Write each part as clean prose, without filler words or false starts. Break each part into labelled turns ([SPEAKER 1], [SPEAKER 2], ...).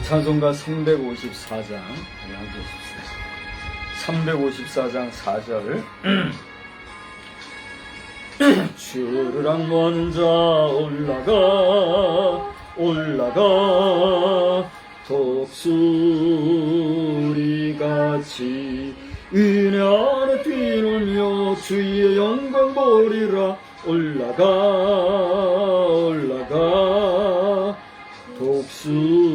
[SPEAKER 1] 찬송가 354장 함께 하십시다. 354장 4절 주르랑 먼저 올라가 독수리같이 은혜 안에 뛰놀며 주의 영광 보리라. 올라가 독수리같이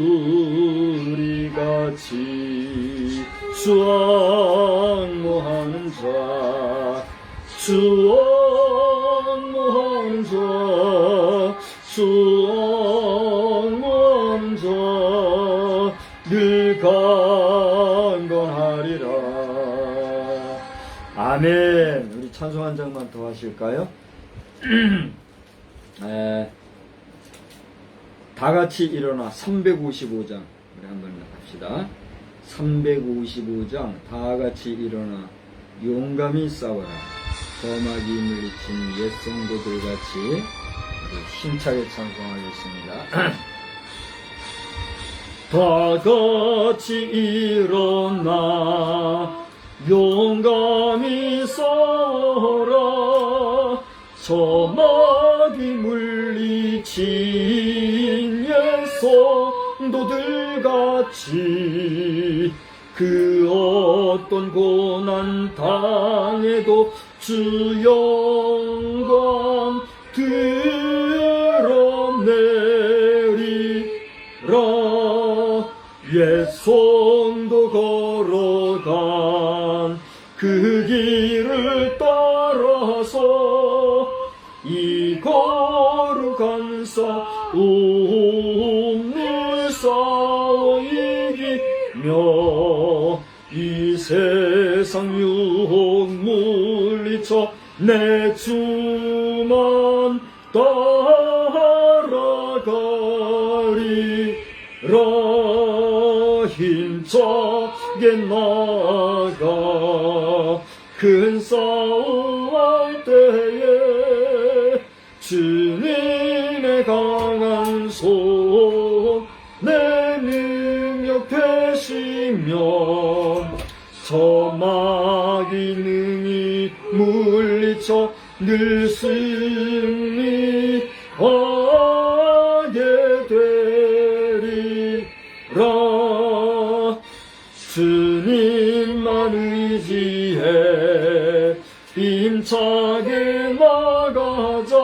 [SPEAKER 1] 수왕모하는 자 늘 강건하리라. 아멘. 우리 찬송 한 장만 더 하실까요? 다 같이 일어나 355장 우리 한번 합시다. 355장 다 같이 일어나 용감히 싸워라. 거마귀 물리친 옛 성도들 같이 힘차게 찬송하겠습니다. 다 같이 일어나 용감히 싸워라. 거마귀 물리친 옛 성도들 같이 그 어떤 고난 당해도 주 영광 드러내리라. 옛 성도 걸어간 그 길을 따라서 이 거룩한 싸움을 싸워 이기며 이 세상 유혹 물리쳐 내 주만 따라가리라. 힘차게 나가 큰 싸움할 때에 주님의 강한 손 내 능력 되시면 저마귀 능히 물리쳐 늘 승리하게 되리라. 주님만 의지해 힘차게 나가자.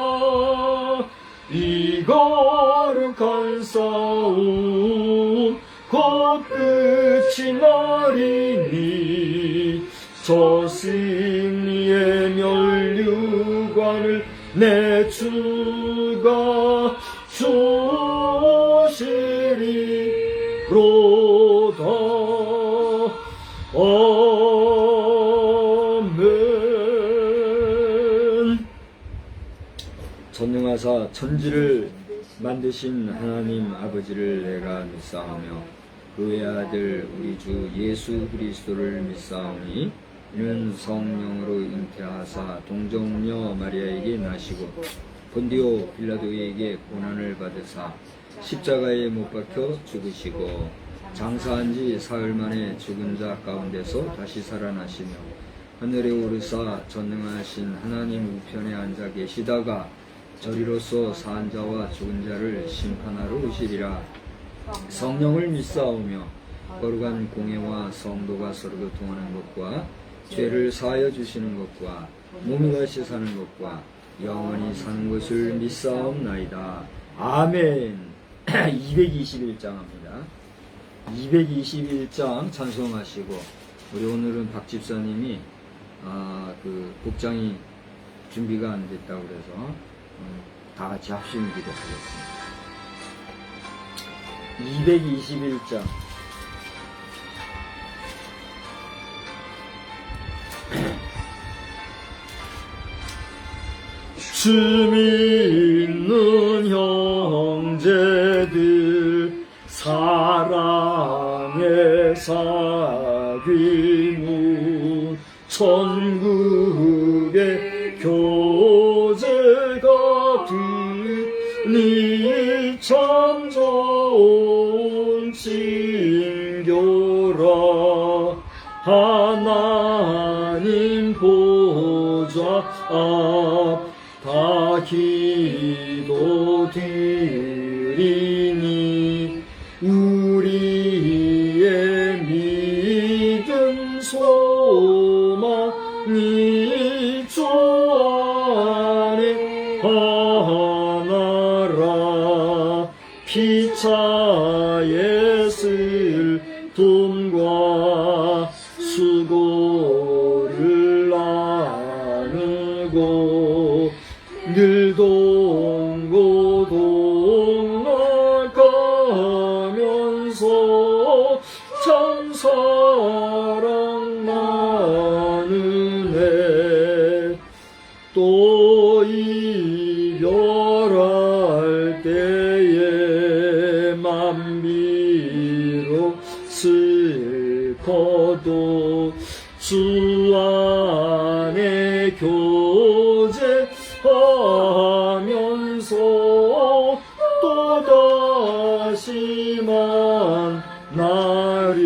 [SPEAKER 1] 이 거룩한 싸움 곧 끝이 나리니 저 승리의 면류관을 내 주가 주시리로다. 아멘. 전능하사 천지를 만드신 하나님 아버지를 내가 믿사오며 그 외아들 우리 주 예수 그리스도를 믿사오니 이는 성령으로 잉태하사 동정녀 마리아에게 나시고 본디오 빌라도에게 고난을 받으사 십자가에 못 박혀 죽으시고 장사한 지 사흘 만에 죽은 자 가운데서 다시 살아나시며 하늘에 오르사 전능하신 하나님 우편에 앉아 계시다가 저리로서 산 자와 죽은 자를 심판하러 오시리라. 성령을 믿사오며 거룩한 공예와 성도가 서로 교통하는 것과 죄를 사하여 주시는 것과 몸이 다시 사는 것과 영원히 사는 것을 믿사옵나이다. 아멘. 221장 합니다. 221장 찬송하시고 우리 오늘은 박 집사님이 그 복장이 준비가 안 됐다고 그래서 다 같이 합심 기도하겠습니다. 221장 주 믿는 형제들 사랑의 사귀문 천국의 교제가 하나님 보좌 앞 다 기도드리니 우리의 믿음 소망이 주 안에 하나라. 피차에 쓸 돈과 수고를 나누고 늘 동고동 나가면서 참 사랑 나누네. 또 이별할 때에 만비로 슬퍼도 주 안에 교제하면서 또다시 만나리.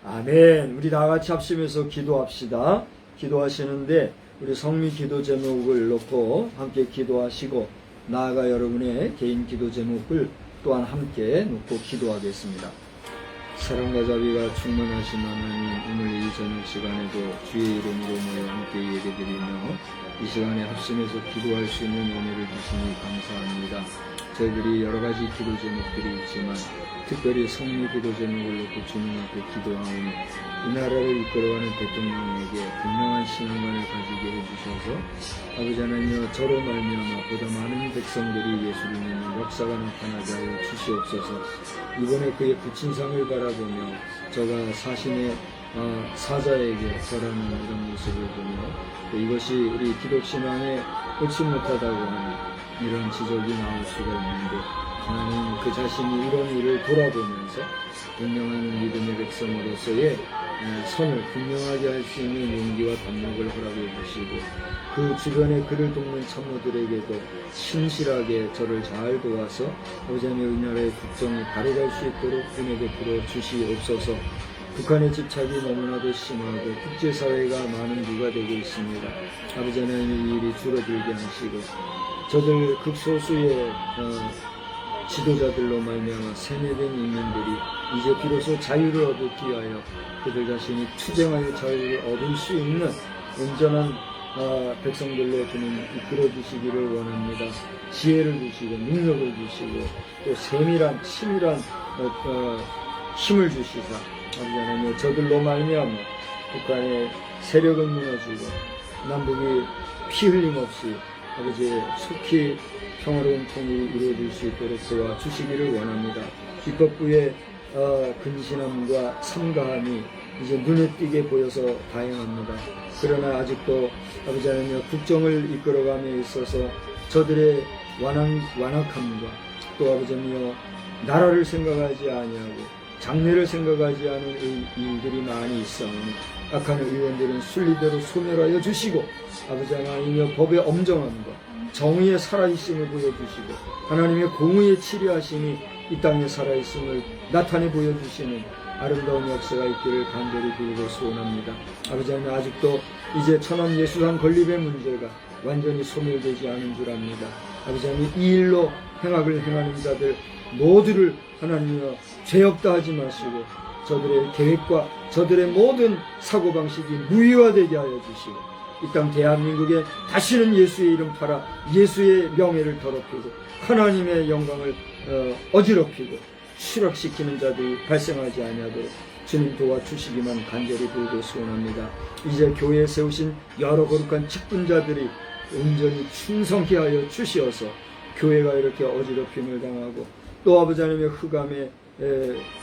[SPEAKER 1] 아멘. 우리 다 같이 합심해서 기도합시다. 기도하시는데 우리 성미 기도 제목을 놓고 함께 기도하시고 나아가 여러분의 개인 기도 제목을 또한 함께 놓고 기도하겠습니다. 사랑과 자비가 충만하신 하나님, 오늘 이 저녁 시간에도 주의 이름으로 모여 함께 예배드리며 이 시간에 합심해서 기도할 수 있는 은혜를 주시니 감사합니다. 저희들이 여러 가지 기도 제목들이 있지만 특별히 성리 기도 제목을 놓고 주님 앞에 기도하오니 이 나라를 이끌어가는 대통령에게 분명한 신앙관을 가지게 해주셔서 아버지 하나님, 저로 말미암아 보다 많은 백성들이 예수를 믿는 역사가 나타나게 하여 주시옵소서. 이번에 그의 부친상을 바라보며 저가 사신의 사자에게 절하는 이런 모습을 보며 또 이것이 우리 기독신앙에 옳지 못하다고 하는 이런 지적이 나올 수가 있는데, 하나님 그 자신이 이런 일을 돌아보면서 분명한 믿음의 백성으로서의 선을 분명하게 할 수 있는 용기와 담력을 허락해 주시고 그 주변에 그를 돕는 참모들에게도 신실하게 저를 잘 도와서 아버지 하나님 우리나라의 국정이 바로 갈 수 있도록 은혜 베풀어 주시옵소서. 북한의 집착이 너무나도 심하고 국제사회가 많은 누가 되고 있습니다. 아버지 하나님 이 일이 줄어들게 하시고 저들 극소수의 지도자들로 말미암아 세뇌된 인민들이 이제 비로소 자유를 얻기 위하여 그들 자신이 투쟁하여 자유를 얻을 수 있는 온전한 백성들로 주님 이끌어 주시기를 원합니다. 지혜를 주시고 능력을 주시고 또 세밀한 치밀한 힘을 주시사 아버지 하나님 저들로 말미암아 북한의 세력은 무너지고 남북이 피 흘림 없이 아버지 속히 평화로운 통일이 이루어질 수 있도록 도와주시기를 원합니다. 입법부의 근신함과 삼가함이 이제 눈에 띄게 보여서 다행합니다. 그러나 아직도 아버지 하나님 국정을 이끌어감에 있어서 저들의 완악함과 또 아버지 하나님 나라를 생각하지 아니하고 장래를 생각하지 않은 일들이 많이 있사오니 악한 의원들은 순리대로 소멸하여 주시고 아버지 하나님의 법의 엄정함과 정의의 살아있음을 보여주시고 하나님의 공의의 치리하심이 이 땅에 살아있음을 나타내 보여주시는 아름다운 역사가 있기를 간절히 빌고 소원합니다. 아버지 하나님 아직도 이제 천안 예수상 건립의 문제가 완전히 소멸되지 않은 줄 압니다. 아버지 하나님 이 일로 행악을 행하는 자들 모두를 하나님이여 죄 없다 하지 마시고 저들의 계획과 저들의 모든 사고방식이 무효화되게 하여 주시고 이 땅 대한민국에 다시는 예수의 이름 팔아 예수의 명예를 더럽히고 하나님의 영광을 어지럽히고 추락시키는 자들이 발생하지 아니하도록 주님 도와주시기만 간절히 빌고 소원합니다. 이제 교회에 세우신 여러 거룩한 직분자들이 온전히 충성케 하여 주시어서 교회가 이렇게 어지럽힘을 당하고 또 아버지 하나님의 흑암의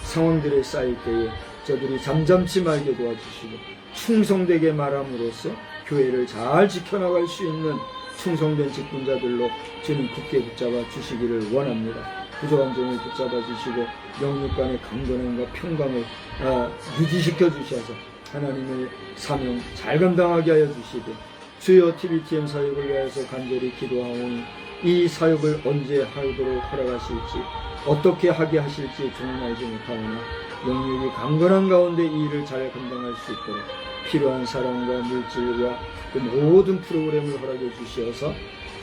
[SPEAKER 1] 상황들에 쌓일 때에 저들이 잠잠치 말게 도와주시고 충성되게 말함으로써 교회를 잘 지켜나갈 수 있는 충성된 직분자들로 주님 굳게 붙잡아 주시기를 원합니다. 부족한 종을 붙잡아 주시고 영육 간의 강건함과 평강을 유지시켜 주셔서 하나님의 사명 잘 감당하게 하여 주시되 주여 TBTM 사역을 위하여서 간절히 기도하오니 이 사역을 언제 하도록 허락하실지 어떻게 하게 하실지 저는 알지 못하오나 영육이 강건한 가운데 이 일을 잘 감당할 수 있도록 필요한 사랑과 물질과 그 모든 프로그램을 허락해 주시어서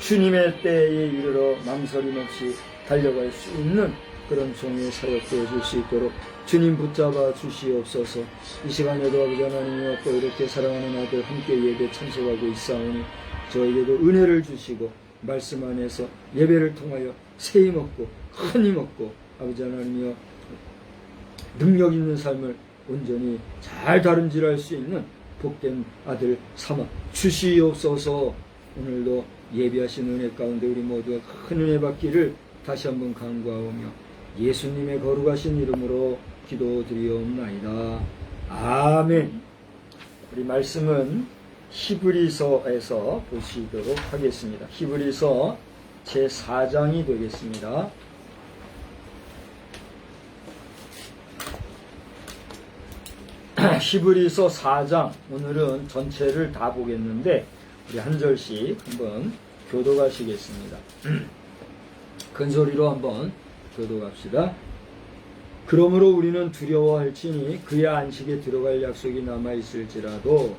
[SPEAKER 1] 주님의 때에 이르러 망설임 없이 달려갈 수 있는 그런 종의 사역 되어줄 수 있도록 주님 붙잡아 주시옵소서. 이 시간에도 아버지 하나님이여 또 이렇게 사랑하는 아들 함께 예배 참석하고 있사오니 저에게도 은혜를 주시고 말씀 안에서 예배를 통하여 새 힘 얻고 큰 힘 얻고 아버지 하나님이여 능력 있는 삶을 온전히 잘 다름질할 수 있는 복된 아들 삼아 주시옵소서. 오늘도 예비하신 은혜 가운데 우리 모두가 큰 은혜 받기를 다시 한번 간구하오며 예수님의 거룩하신 이름으로 기도드리옵나이다. 아멘. 우리 말씀은 히브리서에서 보시도록 하겠습니다. 히브리서 제4장이 되겠습니다. 히브리서 4장, 오늘은 전체를 다 보겠는데 우리 한 절씩 한번 교독하시겠습니다. 큰 소리로 한번 교독합시다. 그러므로 우리는 두려워할지니 그의 안식에 들어갈 약속이 남아있을지라도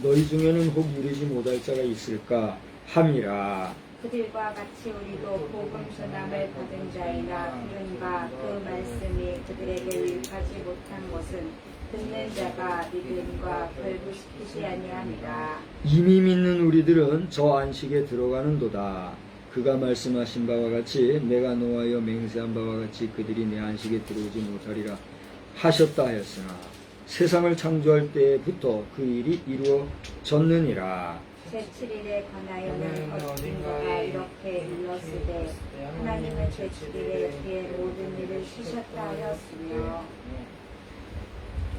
[SPEAKER 1] 너희 중에는 혹 이르지 못할 자가 있을까 함이라.
[SPEAKER 2] 그들과 같이 우리도 복음 전함을 받은 자이나 그런가 그 말씀이 그들에게 유익하지 못한 것은 듣는 자가 믿음과 결부시키지 아니함이라.
[SPEAKER 1] 이미 믿는 우리들은 저 안식에 들어가는도다. 그가 말씀하신 바와 같이 내가 노하여 맹세한 바와 같이 그들이 내 안식에 들어오지 못하리라 하셨다 하였으나 세상을 창조할 때부터 그 일이 이루어졌느니라.
[SPEAKER 2] 제7일에 관하여는 어딘가가 이렇게 일렀으되 하나님은 제7일에 그의 모든 일을 쉬셨다 하였으며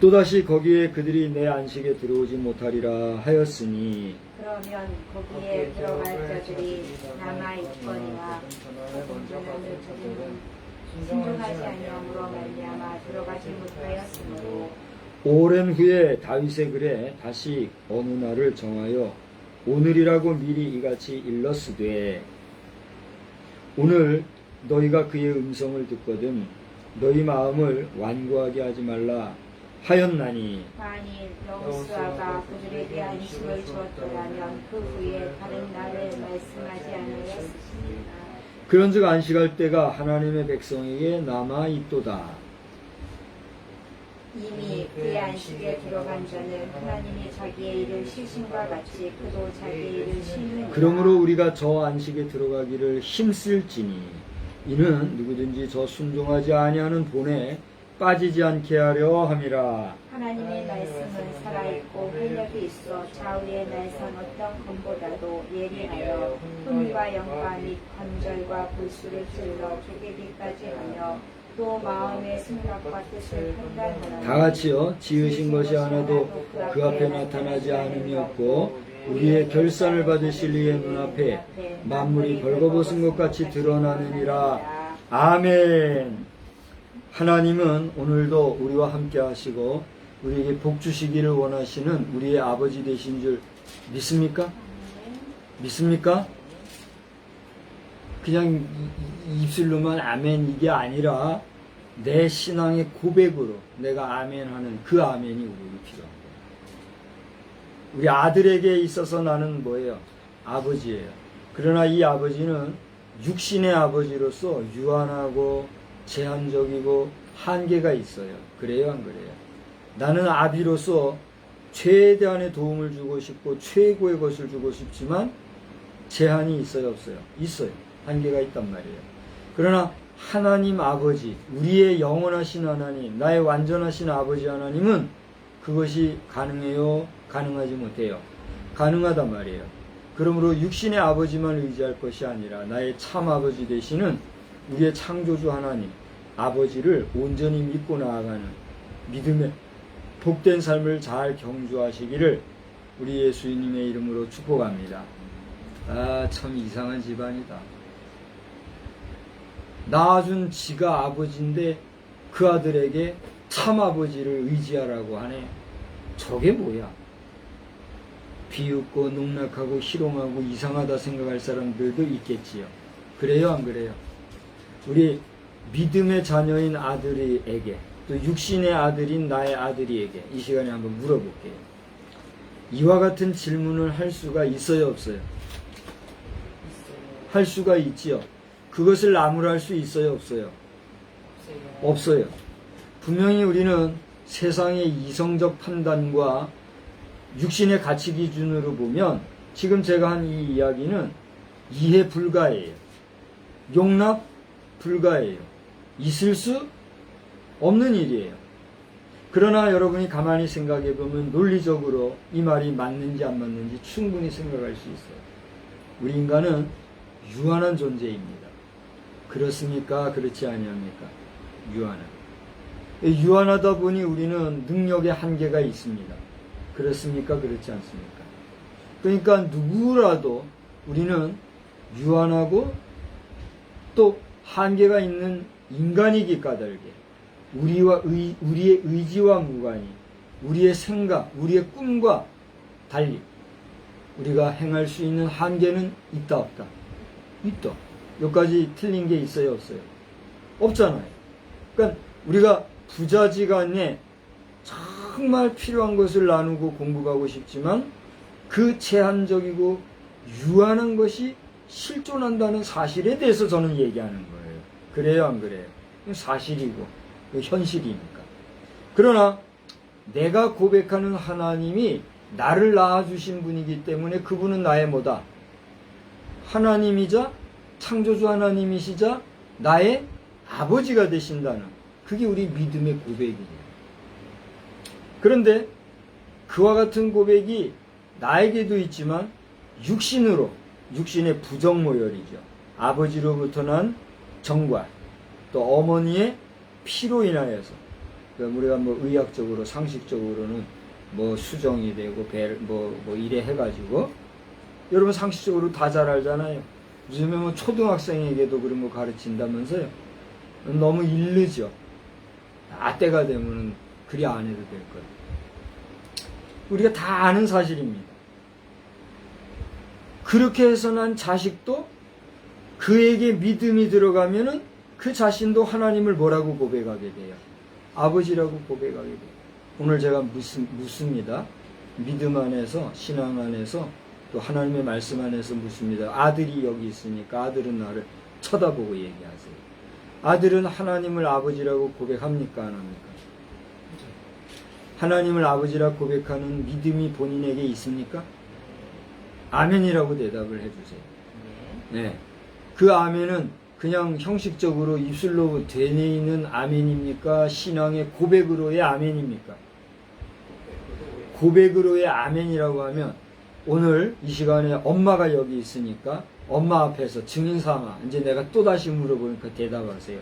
[SPEAKER 1] 또다시 거기에 그들이 내 안식에 들어오지 못하리라 하였으니
[SPEAKER 2] 그러면 거기에 들어갈 자들이 남아있거니와 복음 전하는 자들은 순종하지 아니함으로 말미암아 들어가지 못하였으므로
[SPEAKER 1] 오랜 후에 다윗의 글에 다시 어느 날을 정하여 오늘이라고 미리 이같이 일렀으되 오늘 너희가 그의 음성을 듣거든 너희 마음을 완고하게 하지 말라 하였나니
[SPEAKER 2] 만일 여호수아가 그들에게 안식을 주었더라면 그 후에 다른 날을 말씀하지 아니하였으리라.
[SPEAKER 1] 그런즉 안식할 때가 하나님의 백성에게 남아 있도다.
[SPEAKER 2] 이미 그의 안식에 들어간 자는 하나님이 자기의 일을 쉬심과 같이 그도 자기의 일을 쉬느니라.
[SPEAKER 1] 그러므로 우리가 저 안식에 들어가기를 힘쓸지니 이는 누구든지 저 순종하지 아니하는 본에 빠지지 않게 하려 함이라.
[SPEAKER 2] 하나님의 말씀은 살아있고 활력이 있어 좌우의 날선 어떤 검보다도 예리하여 흠과 영과 및 관절과 골수를 찔러 쪼개기까지 하며 또 마음의 생각과 뜻을 판단하라.
[SPEAKER 1] 다 같이요. 지으신 것이 하나도 그 앞에 나타나지 않음이 없고 우리의 결산을 받으실 이의 눈앞에 만물이 벌거벗은 것 같이 드러나느니라. 아멘. 하나님은 오늘도 우리와 함께 하시고 우리에게 복 주시기를 원하시는 우리의 아버지 되신 줄 믿습니까? 믿습니까? 그냥 입술로만 아멘 이게 아니라 내 신앙의 고백으로 내가 아멘하는 그 아멘이 우리에게 필요합니다. 우리 아들에게 있어서 나는 뭐예요? 아버지예요. 그러나 이 아버지는 육신의 아버지로서 유한하고 제한적이고 한계가 있어요. 그래요, 안 그래요? 나는 아비로서 최대한의 도움을 주고 싶고 최고의 것을 주고 싶지만 제한이 있어요, 없어요? 있어요. 한계가 있단 말이에요. 그러나 하나님 아버지, 우리의 영원하신 하나님, 나의 완전하신 아버지 하나님은 그것이 가능해요? 가능하지 못해요? 가능하단 말이에요. 그러므로 육신의 아버지만 의지할 것이 아니라 나의 참 아버지 되시는 우리의 창조주 하나님, 아버지를 온전히 믿고 나아가는 믿음의 복된 삶을 잘 경주하시기를 우리 예수님의 이름으로 축복합니다. 아, 참 이상한 집안이다. 낳아준 지가 아버지인데 그 아들에게 참 아버지를 의지하라고 하네. 저게 뭐야? 비웃고 농락하고 희롱하고 이상하다 생각할 사람들도 있겠지요. 그래요, 안 그래요? 우리 믿음의 자녀인 아들에게 또 육신의 아들인 나의 아들이에게 이 시간에 한번 물어볼게요. 이와 같은 질문을 할 수가 있어요, 없어요? 할 수가 있지요. 그것을 나무랄 수 있어요, 없어요? 없어요. 분명히 우리는 세상의 이성적 판단과 육신의 가치 기준으로 보면 지금 제가 한 이 이야기는 이해 불가예요. 용납 불가예요. 있을 수 없는 일이에요. 그러나 여러분이 가만히 생각해 보면 논리적으로 이 말이 맞는지 안 맞는지 충분히 생각할 수 있어요. 우리 인간은 유한한 존재입니다. 그렇습니까? 그렇지 아니합니까? 유한하다 보니 우리는 능력의 한계가 있습니다. 그렇습니까? 그렇지 않습니까? 그러니까 누구라도 우리는 유한하고 또 한계가 있는 인간이기 까닭에 우리의 의지와 무관히 우리의 생각, 우리의 꿈과 달리 우리가 행할 수 있는 한계는 있다 없다? 있다. 여기까지 틀린 게 있어요 없어요? 없잖아요. 그러니까 우리가 부자지간에 정말 필요한 것을 나누고 공부하고 싶지만 그 제한적이고 유한한 것이 실존한다는 사실에 대해서 저는 얘기하는 거예요. 그래요 안 그래요? 사실이고 현실이니까. 그러나 내가 고백하는 하나님이 나를 낳아주신 분이기 때문에 그분은 나의 뭐다? 하나님이자 창조주 하나님이시자 나의 아버지가 되신다는 그게 우리 믿음의 고백이에요. 그런데 그와 같은 고백이 나에게도 있지만 육신의 부정모혈이죠. 아버지로부터 난 정과 또 어머니의 피로 인하여서 우리가 뭐 의학적으로 상식적으로는 뭐 수정이 되고 뭐 이래 해가지고 여러분 상식적으로 다 잘 알잖아요. 요즘에 뭐 초등학생에게도 그런 거 가르친다면서요. 너무 일르죠. 때가 되면은 그리 안 해도 될 거예요. 우리가 다 아는 사실입니다. 그렇게 해서 난 자식도 그에게 믿음이 들어가면은 그 자신도 하나님을 뭐라고 고백하게 돼요? 아버지라고 고백하게 돼요. 오늘 제가 묻습니다. 믿음 안에서, 신앙 안에서, 또 하나님의 말씀 안에서 묻습니다. 아들이 여기 있으니까 아들은 나를 쳐다보고 얘기하세요. 아들은 하나님을 아버지라고 고백합니까? 안 합니까? 하나님을 아버지라고 고백하는 믿음이 본인에게 있습니까? 아멘이라고 대답을 해주세요. 네. 그 아멘은 그냥 형식적으로 입술로 되뇌이는 아멘입니까? 신앙의 고백으로의 아멘입니까? 고백으로의 아멘이라고 하면 오늘 이 시간에 엄마가 여기 있으니까 엄마 앞에서 증인 삼아 이제 내가 또다시 물어보니까 대답하세요.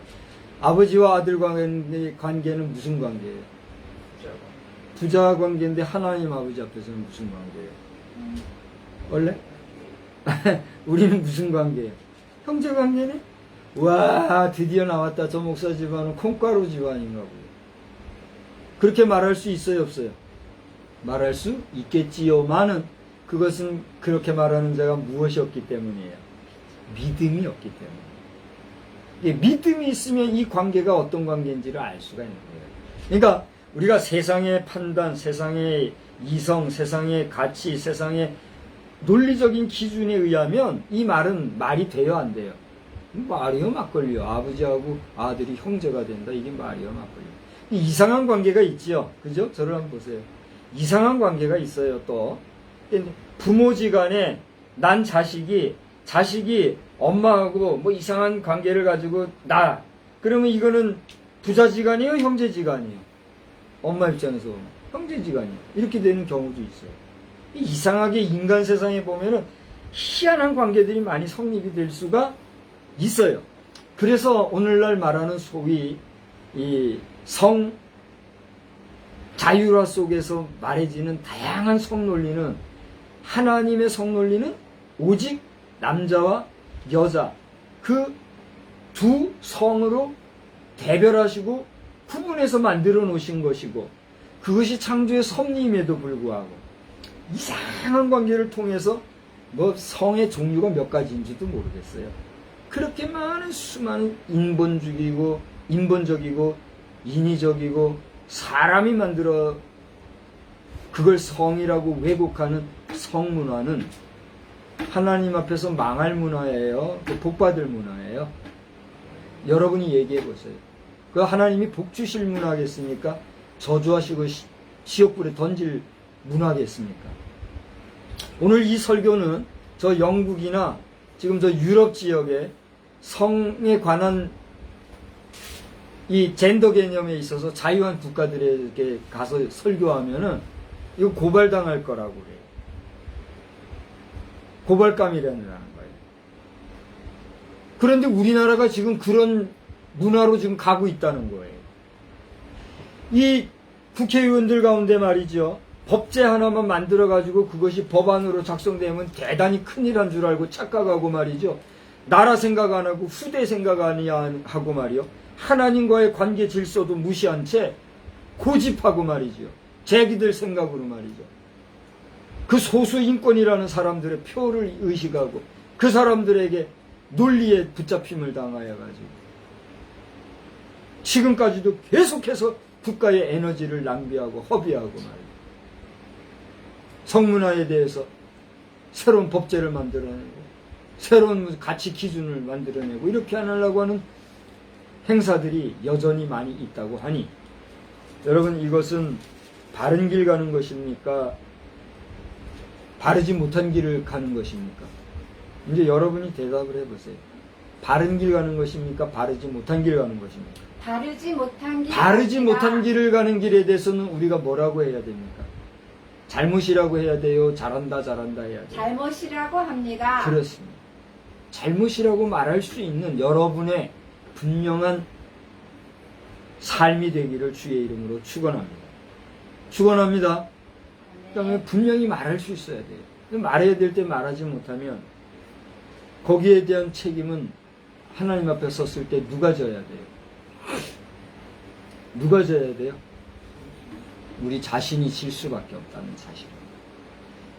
[SPEAKER 1] 아버지와 아들 관계는 무슨 관계예요? 부자 관계인데 하나님 아버지 앞에서는 무슨 관계예요? 원래? 우리는 무슨 관계예요? 형제 관계네? 와, 드디어 나왔다. 저 목사 집안은 콩가루 집안인가 보요. 그렇게 말할 수 있어요, 없어요? 말할 수 있겠지요만은 그것은 그렇게 말하는 자가 무엇이 없기 때문이에요? 믿음이 없기 때문에. 믿음이 있으면 이 관계가 어떤 관계인지를 알 수가 있는 거예요. 그러니까 우리가 세상의 판단, 세상의 이성, 세상의 가치, 세상의 논리적인 기준에 의하면 이 말은 말이 돼요, 안 돼요? 말이요, 막걸리요. 아버지하고 아들이 형제가 된다. 이게 말이요, 막걸리요. 이상한 관계가 있지요. 그죠? 저를 한번 보세요. 이상한 관계가 있어요, 또. 부모지간에 난 자식이 엄마하고 뭐 이상한 관계를 가지고 그러면 이거는 부자지간이에요, 형제지간이에요? 엄마 입장에서 보면 형제지간이에요. 이렇게 되는 경우도 있어요. 이상하게 인간 세상에 보면은 희한한 관계들이 많이 성립이 될 수가 있어요. 그래서 오늘날 말하는 소위 이 성 자유화 속에서 말해지는 다양한 성논리는 하나님의 성논리는 오직 남자와 여자 그 두 성으로 대별하시고 구분해서 만들어 놓으신 것이고 그것이 창조의 섭리임에도 불구하고 이상한 관계를 통해서 뭐 성의 종류가 몇 가지인지도 모르겠어요. 그렇게 많은 수많은 인본적이고 인위적이고 사람이 만들어 그걸 성이라고 왜곡하는 성문화는 하나님 앞에서 망할 문화예요. 복받을 문화예요. 여러분이 얘기해 보세요. 그 하나님이 복 주실 문화겠습니까? 저주하시고 지옥불에 던질 문화겠습니까? 오늘 이 설교는 저 영국이나 지금 저 유럽 지역에 성에 관한 이 젠더 개념에 있어서 자유한 국가들에게 가서 설교하면은 이거 고발당할 거라고 그래요. 고발감이라는 거예요. 그런데 우리나라가 지금 그런 문화로 지금 가고 있다는 거예요. 이 국회의원들 가운데 말이죠. 법제 하나만 만들어가지고 그것이 법안으로 작성되면 대단히 큰일한 줄 알고 착각하고 말이죠. 나라 생각 안 하고 후대 생각 안 하고 말이요. 하나님과의 관계 질서도 무시한 채 고집하고 말이죠. 자기들 생각으로 말이죠. 그 소수 인권이라는 사람들의 표를 의식하고 그 사람들에게 논리에 붙잡힘을 당하여 가지고 지금까지도 계속해서 국가의 에너지를 낭비하고 허비하고 말이죠. 성문화에 대해서 새로운 법제를 만들어내고 새로운 가치 기준을 만들어내고 이렇게 하려고 하는 행사들이 여전히 많이 있다고 하니 여러분 이것은 바른 길 가는 것입니까? 바르지 못한 길을 가는 것입니까? 이제 여러분이 대답을 해보세요. 바른 길 가는 것입니까? 바르지 못한 길 가는 것입니까?
[SPEAKER 2] 바르지 못한 길.
[SPEAKER 1] 바르지 못한 길을 가는 길에 대해서는 우리가 뭐라고 해야 됩니까? 잘못이라고 해야 돼요? 잘한다 해야 돼요?
[SPEAKER 2] 잘못이라고 합니다.
[SPEAKER 1] 그렇습니다. 잘못이라고 말할 수 있는 여러분의 분명한 삶이 되기를 주의 이름으로 축원합니다. 축원합니다. 그다음에 분명히 말할 수 있어야 돼요. 말해야 될 때 말하지 못하면 거기에 대한 책임은 하나님 앞에 섰을 때 누가 져야 돼요? 누가 져야 돼요? 우리 자신이 질 수밖에 없다는 사실입니다.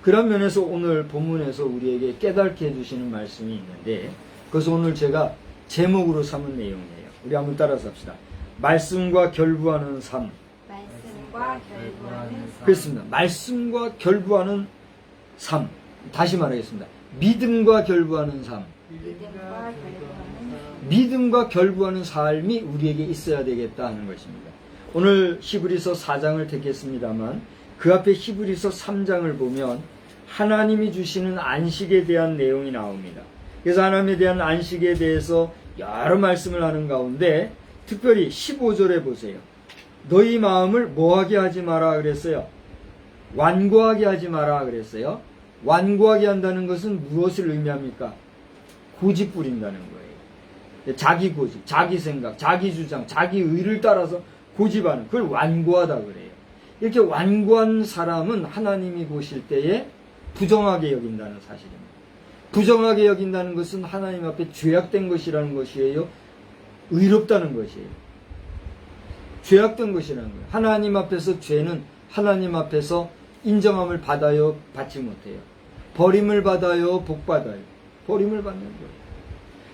[SPEAKER 1] 그런 면에서 오늘 본문에서 우리에게 깨닫게 해주시는 말씀이 있는데 그래서 오늘 제가 제목으로 삼은 내용이에요. 우리 한번 따라서 합시다. 말씀과 결부하는 삶.
[SPEAKER 2] 말씀과 결부하는 삶.
[SPEAKER 1] 그렇습니다. 말씀과 결부하는 삶. 다시 말하겠습니다. 믿음과 결부하는 삶.
[SPEAKER 2] 믿음과 결부하는 삶.
[SPEAKER 1] 믿음과 결부하는 삶이 우리에게 있어야 되겠다 하는 것입니다. 오늘 히브리서 4장을 택했습니다만 그 앞에 히브리서 3장을 보면 하나님이 주시는 안식에 대한 내용이 나옵니다. 그래서 하나님에 대한 안식에 대해서 여러 말씀을 하는 가운데 특별히 15절에 보세요. 너희 마음을 뭐하게 하지 마라 그랬어요? 완고하게 하지 마라 그랬어요. 완고하게 한다는 것은 무엇을 의미합니까? 고집 부린다는 거예요. 자기 고집, 자기 생각, 자기 주장, 자기 의를 따라서 고집하는 그걸 완고하다 그래요. 이렇게 완고한 사람은 하나님이 보실 때에 부정하게 여긴다는 사실입니다. 부정하게 여긴다는 것은 하나님 앞에 죄악된 것이라는 것이에요. 의롭다는 것이에요. 죄악된 것이라는 거예요. 하나님 앞에서 죄는 하나님 앞에서 인정함을 받아요, 받지 못해요. 버림을 받아요, 복 받아요. 버림을 받는 거예요.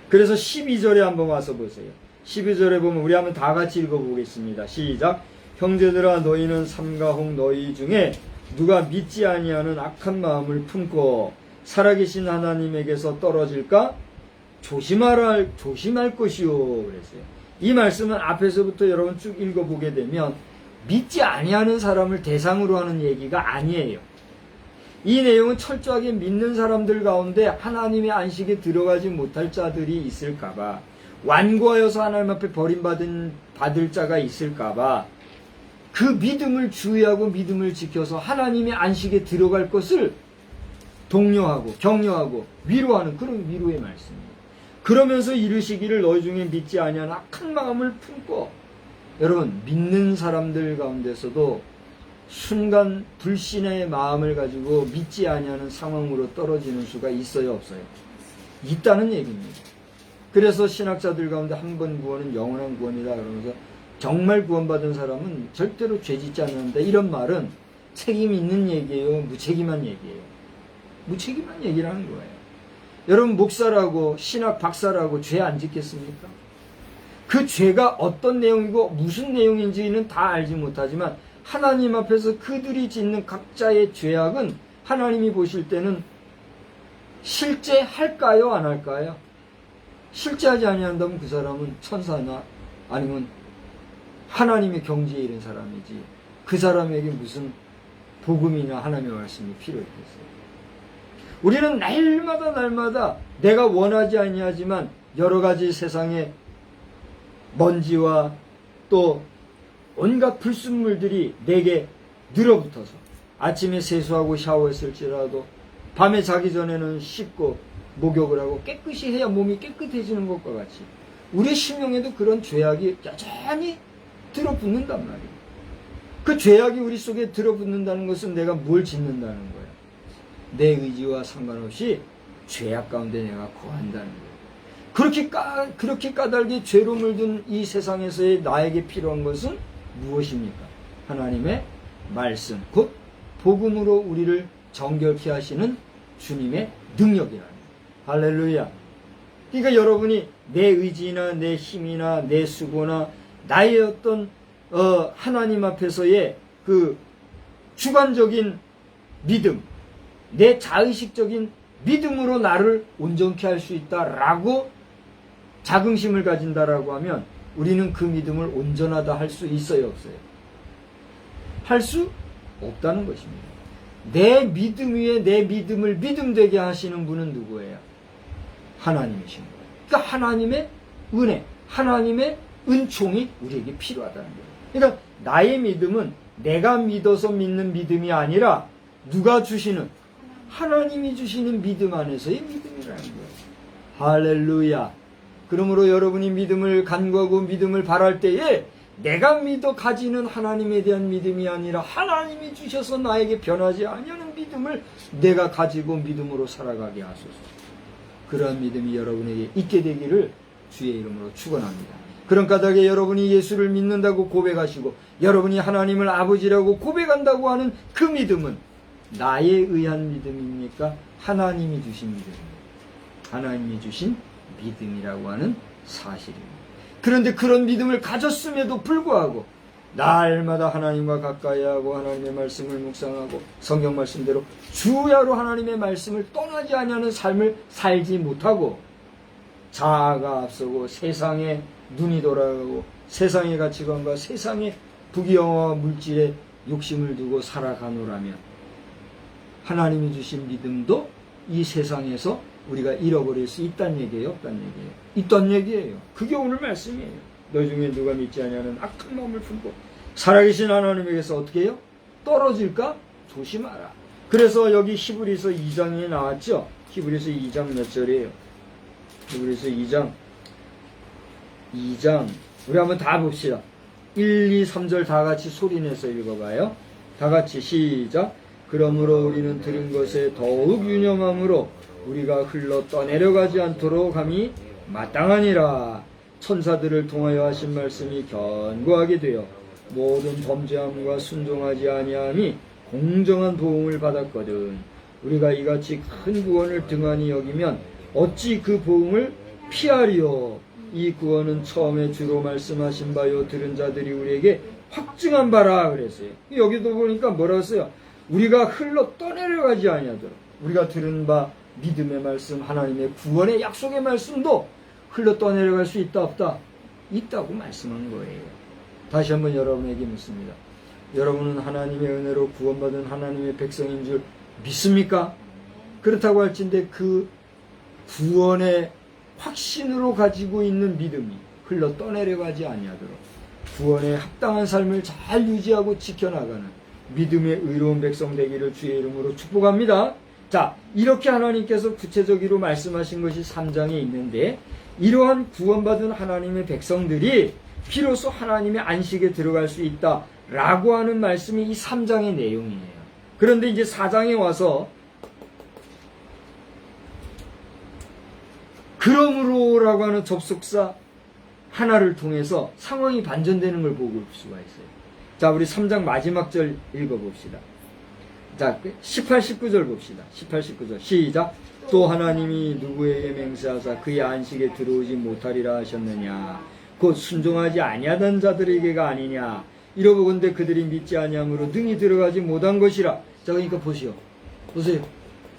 [SPEAKER 1] 그래서 12절에 한번 와서 보세요. 12절에 보면 우리 한번 다 같이 읽어보겠습니다. 시작. 형제들아 너희는 삼가 홍 너희 중에 누가 믿지 아니하는 악한 마음을 품고 살아계신 하나님에게서 떨어질까? 조심할 것이요 그랬어요. 이 말씀은 앞에서부터 여러분 쭉 읽어보게 되면 믿지 아니하는 사람을 대상으로 하는 얘기가 아니에요. 이 내용은 철저하게 믿는 사람들 가운데 하나님의 안식에 들어가지 못할 자들이 있을까봐 완고하여서 하나님 앞에 버림받을 자가 있을까봐 그 믿음을 주의하고 믿음을 지켜서 하나님의 안식에 들어갈 것을 독려하고 격려하고 위로하는 그런 위로의 말씀입니다. 그러면서 이르시기를 너희 중에 믿지 아니하는 악한 마음을 품고 여러분 믿는 사람들 가운데서도 순간 불신의 마음을 가지고 믿지 아니하는 상황으로 떨어지는 수가 있어요 없어요? 있다는 얘기입니다. 그래서 신학자들 가운데 한 번 구원은 영원한 구원이다 그러면서 정말 구원받은 사람은 절대로 죄짓지 않는다 이런 말은 책임 있는 얘기예요? 무책임한 얘기예요? 무책임한 얘기라는 거예요. 여러분 목사라고 신학 박사라고 죄 안 짓겠습니까? 그 죄가 어떤 내용이고 무슨 내용인지는 다 알지 못하지만 하나님 앞에서 그들이 짓는 각자의 죄악은 하나님이 보실 때는 실제 할까요? 안 할까요? 실제 하지 아니한다면 그 사람은 천사나 아니면 하나님의 경지에 이른 사람이지 그 사람에게 무슨 복음이나 하나님의 말씀이 필요했겠어요. 우리는 날마다 내가 원하지 아니하지만 여러 가지 세상의 먼지와 또 온갖 불순물들이 내게 늘어붙어서 아침에 세수하고 샤워했을지라도 밤에 자기 전에는 씻고 목욕을 하고 깨끗이 해야 몸이 깨끗해지는 것과 같이 우리의 심령에도 그런 죄악이 여전히 들어붙는단 말이에요. 그 죄악이 우리 속에 들어붙는다는 것은 내가 뭘 짓는다는 거예요. 내 의지와 상관없이 죄악 가운데 내가 거한다는 거예요. 그렇게 까닭에 죄로 물든 이 세상에서의 나에게 필요한 것은 무엇입니까? 하나님의 말씀, 곧 복음으로 우리를 정결케 하시는 주님의 능력이라는 거예요. 할렐루야. 그러니까 여러분이 내 의지나 내 힘이나 내 수고나 나의 어떤 하나님 앞에서의 그 주관적인 믿음, 내 자의식적인 믿음으로 나를 온전케 할 수 있다라고 자긍심을 가진다라고 하면 우리는 그 믿음을 온전하다 할 수 있어요, 없어요? 할 수 없다는 것입니다. 내 믿음 위에 내 믿음을 믿음되게 하시는 분은 누구예요? 하나님이신 거예요. 그러니까 하나님의 은혜, 하나님의 은총이 우리에게 필요하다는 거예요. 그러니까 나의 믿음은 내가 믿어서 믿는 믿음이 아니라 누가 주시는? 하나님이 주시는 믿음 안에서의 믿음이라는 거예요. 할렐루야. 그러므로 여러분이 믿음을 간구하고 믿음을 바랄 때에 내가 믿어 가지는 하나님에 대한 믿음이 아니라 하나님이 주셔서 나에게 변하지 아니하는 믿음을 내가 가지고 믿음으로 살아가게 하소서. 그러한 믿음이 여러분에게 있게 되기를 주의 이름으로 축원합니다. 그런 까닭에 여러분이 예수를 믿는다고 고백하시고 여러분이 하나님을 아버지라고 고백한다고 하는 그 믿음은 나에 의한 믿음입니까? 하나님이 주신 믿음입니다. 하나님이 주신 믿음이라고 하는 사실입니다. 그런데 그런 믿음을 가졌음에도 불구하고 날마다 하나님과 가까이 하고 하나님의 말씀을 묵상하고 성경 말씀대로 주야로 하나님의 말씀을 떠나지 아니하는 삶을 살지 못하고 자아가 앞서고 세상에 눈이 돌아가고 세상의 가치관과 세상의 부귀영화와 물질에 욕심을 두고 살아가노라면 하나님이 주신 믿음도 이 세상에서 우리가 잃어버릴 수 있다는 얘기예요, 없다는 얘기예요? 있다는 얘기예요. 그게 오늘 말씀이에요. 너희 중에 누가 믿지 아니하는 악한 마음을 품고 살아계신 하나님에게서 어떻게 해요? 떨어질까? 조심하라. 그래서 여기 히브리서 2장에 나왔죠? 히브리서 2장 몇 절이에요? 히브리서 2장 우리 한번 다 봅시다. 1, 2, 3절 다 같이 소리내서 읽어봐요. 다 같이 시작. 그러므로 우리는 들은 것에 더욱 유념함으로 우리가 흘러 떠내려가지 않도록 함이 마땅하니라. 천사들을 통하여 하신 말씀이 견고하게 되어 모든 범죄함과 순종하지 아니함이 공정한 보응을 받았거든. 우리가 이같이 큰 구원을 등한히 여기면 어찌 그 보응을 피하리요. 이 구원은 처음에 주로 말씀하신 바요 들은 자들이 우리에게 확증한 바라 그랬어요. 여기도 보니까 뭐라고 했어요? 우리가 흘러 떠내려가지 아니하도록 우리가 들은 바 믿음의 말씀, 하나님의 구원의 약속의 말씀도 흘러 떠내려갈 수 있다 없다? 있다고 말씀한 거예요. 다시 한번 여러분에게 묻습니다. 여러분은 하나님의 은혜로 구원받은 하나님의 백성인 줄 믿습니까? 그렇다고 할진데 그 구원의 확신으로 가지고 있는 믿음이 흘러 떠내려가지 아니하도록 구원에 합당한 삶을 잘 유지하고 지켜나가는 믿음의 의로운 백성 되기를 주의 이름으로 축복합니다. 자, 이렇게 하나님께서 구체적으로 말씀하신 것이 3장에 있는데 이러한 구원받은 하나님의 백성들이 비로소 하나님의 안식에 들어갈 수 있다라고 하는 말씀이 이 3장의 내용이에요. 그런데 이제 4장에 와서 그러므로라고 하는 접속사 하나를 통해서 상황이 반전되는 걸 보고 볼 수가 있어요. 자, 우리 3장 마지막 절 읽어봅시다. 자, 18, 19절 봅시다. 18, 19절. 시작. 또 하나님이 누구에게 맹세하사 그의 안식에 들어오지 못하리라 하셨느냐. 곧 순종하지 아니하던 자들에게가 아니냐. 이러보건대 그들이 믿지 아니함으로 능히 들어가지 못한 것이라. 자, 그러니까 보세요.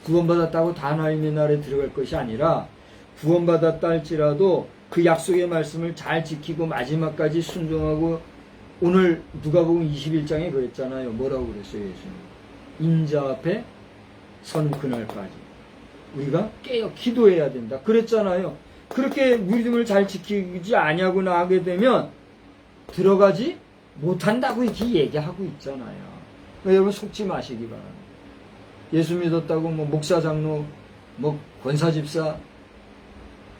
[SPEAKER 1] 구원받았다고 다 하나님의 나라에 들어갈 것이 아니라 구원받았다 할지라도 그 약속의 말씀을 잘 지키고 마지막까지 순종하고, 오늘 누가복음 21장에 그랬잖아요. 뭐라고 그랬어요, 예수님? 인자 앞에 서는 그날까지 우리가 깨어 기도해야 된다 그랬잖아요. 그렇게 믿음을 잘 지키지 아니하고 나가게 되면 들어가지 못한다고 이렇게 얘기하고 있잖아요. 그러니까 여러분 속지 마시기 바랍니다. 예수 믿었다고 뭐 목사, 장로, 뭐 권사, 집사,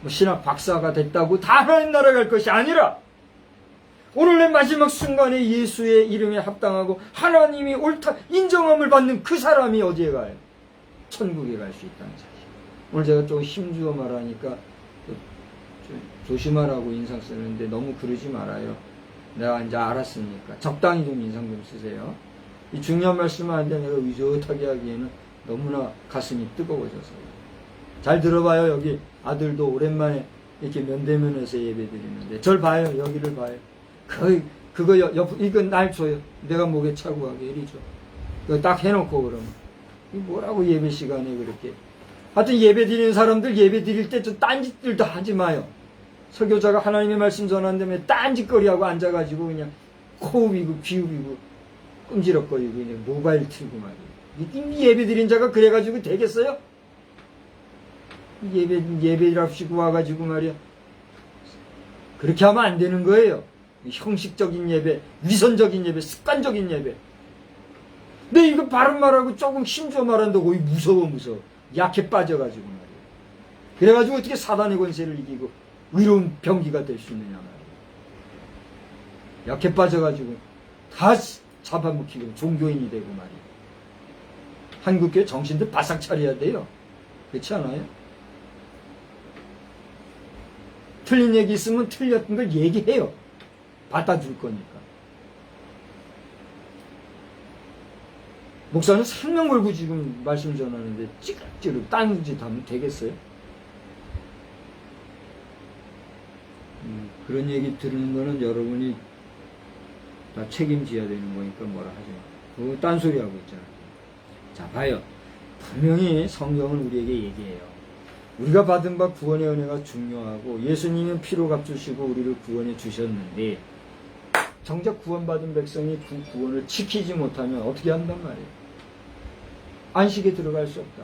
[SPEAKER 1] 뭐 신학 박사가 됐다고 다 하나님 나라 갈 것이 아니라, 오늘의 마지막 순간에 예수의 이름에 합당하고 하나님이 옳다 인정함을 받는 그 사람이 어디에 가요? 천국에 갈 수 있다는 사실. 오늘 제가 좀 힘주어 말하니까 조심하라고 인상 쓰는데 너무 그러지 말아요. 내가 이제 알았으니까 적당히 좀 인상 좀 쓰세요. 이 중요한 말씀을 하는데 내가 의젓하게 하기에는 너무나 가슴이 뜨거워져서요. 잘 들어봐요. 여기 아들도 오랜만에 이렇게 면대면에서 예배 드리는데 절 봐요. 여기를 봐요. 그거 이건 날 줘요. 내가 목에 차고 가게 이리 줘. 그거 딱 해놓고 그러면 이 뭐라고 예배 시간에 그렇게. 하여튼 예배 드리는 사람들 예배 드릴 때 좀 딴짓들도 하지 마요. 설교자가 하나님의 말씀 전하는데 딴짓거리하고 앉아가지고 그냥 코우비고 귀우비고 끔지럭거리고 그냥 모바일 틀고 말이에요. 이 예배 드린 자가 그래가지고 되겠어요? 예배랍시고 와가지고 말이야. 그렇게 하면 안 되는 거예요. 형식적인 예배, 위선적인 예배, 습관적인 예배. 근데 이거 바른 말하고 조금 힘줘 말한다고 무서워. 약해 빠져가지고 말이에요. 그래가지고 어떻게 사단의 권세를 이기고 의로운 병기가 될 수 있느냐 말이에요. 약해 빠져가지고 다 잡아먹히고 종교인이 되고 말이에요. 한국교회 정신들 바싹 차려야 돼요. 그렇지 않아요? 틀린 얘기 있으면 틀렸던 걸 얘기해요. 받아줄 거니까. 목사는 생명 걸고 지금 말씀 전하는데 찌글찌글 딴 짓 하면 되겠어요? 그런 얘기 들은 거는 여러분이 다 책임져야 되는 거니까 뭐라 하지 마. 그거 딴소리 하고 있잖아요. 자, 봐요. 분명히 성경은 우리에게 얘기해요. 우리가 받은 바 구원의 은혜가 중요하고 예수님은 피로 값주시고 우리를 구원해 주셨는데 정작 구원받은 백성이 그 구원을 지키지 못하면 어떻게 한단 말이에요? 안식에 들어갈 수 없다.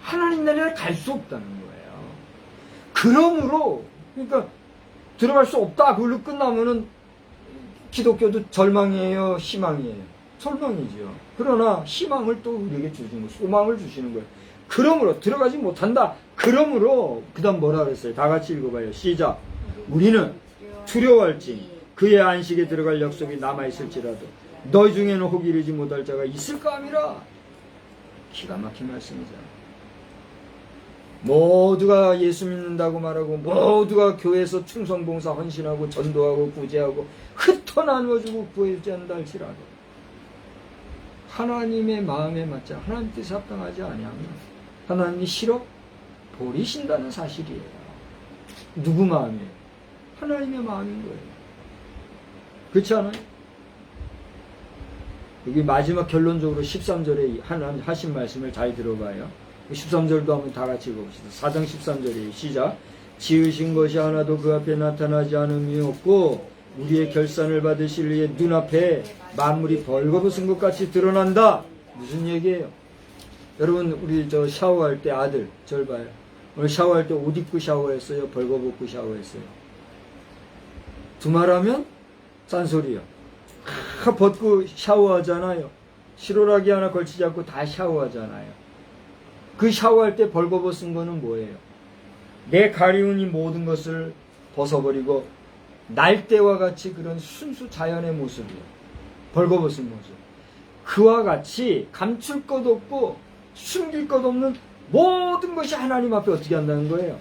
[SPEAKER 1] 하나님 나라에 갈 수 없다는 거예요. 그러므로 그러니까 들어갈 수 없다. 그걸로 끝나면은 기독교도 절망이에요, 희망이에요? 절망이죠. 그러나 희망을 또 우리에게 주시는 거예요. 소망을 주시는 거예요. 그러므로 들어가지 못한다. 그러므로 그 다음 뭐라 그랬어요? 다 같이 읽어봐요. 시작. 우리는 두려워할지 그의 안식에 들어갈 약속이 남아있을지라도 너희 중에는 혹 이르지 못할 자가 있을까 함이라. 기가 막힌 말씀이잖아. 모두가 예수 믿는다고 말하고 모두가 교회에서 충성봉사 헌신하고 전도하고 구제하고 흩어나누어주고 구해주지 않는다 할지라도 하나님의 마음에 맞지 하나님 뜻에 합당하지 아니하면 하나님이 싫어 버리신다는 사실이에요. 누구 마음이에요? 하나님의 마음인 거예요. 그렇지 않아요? 여기 마지막 결론적으로 13절에 하나님 하신 말씀을 잘 들어봐요. 13절도 한번 다 같이 읽어봅시다. 4장 13절이에요. 시작. 지으신 것이 하나도 그 앞에 나타나지 않음이 없고 우리의 결산을 받으실 이의 눈앞에 만물이 벌거벗은 것 같이 드러난다. 무슨 얘기예요? 여러분 우리 저 샤워할 때 아들 절 봐요. 오늘 샤워할 때 옷 입고 샤워했어요? 벌거벗고 샤워했어요? 두말하면 짠소리요. 다 벗고 샤워하잖아요. 실오라기 하나 걸치지 않고 다 샤워하잖아요. 그 샤워할 때 벌거벗은 거는 뭐예요? 내 가리운 이 모든 것을 벗어버리고 날때와 같이 그런 순수 자연의 모습이에요. 벌거벗은 모습. 그와 같이 감출 것 없고 숨길 것 없는 모든 것이 하나님 앞에 어떻게 한다는 거예요?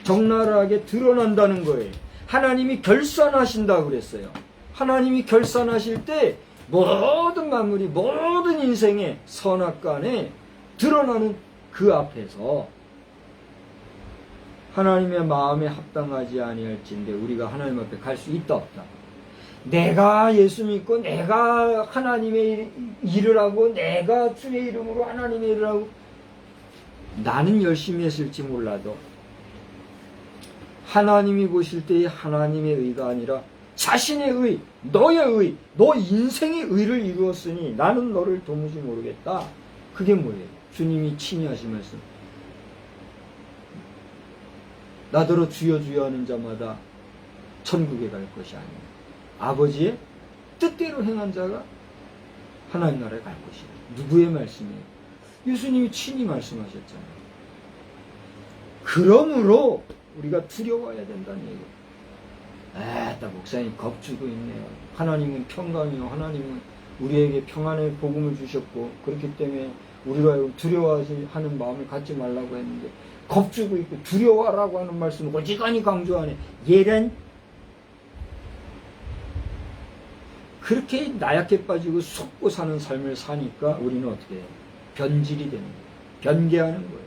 [SPEAKER 1] 적나라하게 드러난다는 거예요. 하나님이 결산하신다고 그랬어요. 하나님이 결산하실 때 모든 만물이 모든 인생의 선악간에 드러나는 그 앞에서 하나님의 마음에 합당하지 아니할진대 우리가 하나님 앞에 갈 수 있다 없다. 내가 예수 믿고 내가 하나님의 일을 하고 내가 주의 이름으로 하나님의 일을 하고 나는 열심히 했을지 몰라도 하나님이 보실 때의 하나님의 의가 아니라 자신의 의, 너의 의, 너 인생의 의를 이루었으니 나는 너를 도무지 모르겠다. 그게 뭐예요? 주님이 친히 하신 말씀. 나더러 주여 주여 하는 자마다 천국에 갈 것이 아니라 아버지의 뜻대로 행한 자가 하나님 나라에 갈 것이다. 누구의 말씀이에요? 예수님이 친히 말씀하셨잖아요. 그러므로 우리가 두려워해야 된다는 얘기예요. 나 목사님 겁주고 있네요. 하나님은 평강이요. 하나님은 우리에게 평안의 복음을 주셨고 그렇기 때문에 우리가 두려워하는 마음을 갖지 말라고 했는데 겁주고 있고 두려워하라고 하는 말씀을 어지간히 강조하네. 얘는 그렇게 나약해 빠지고 속고 사는 삶을 사니까 우리는 어떻게 해요? 변질이 되는 거예요. 변개하는 거예요.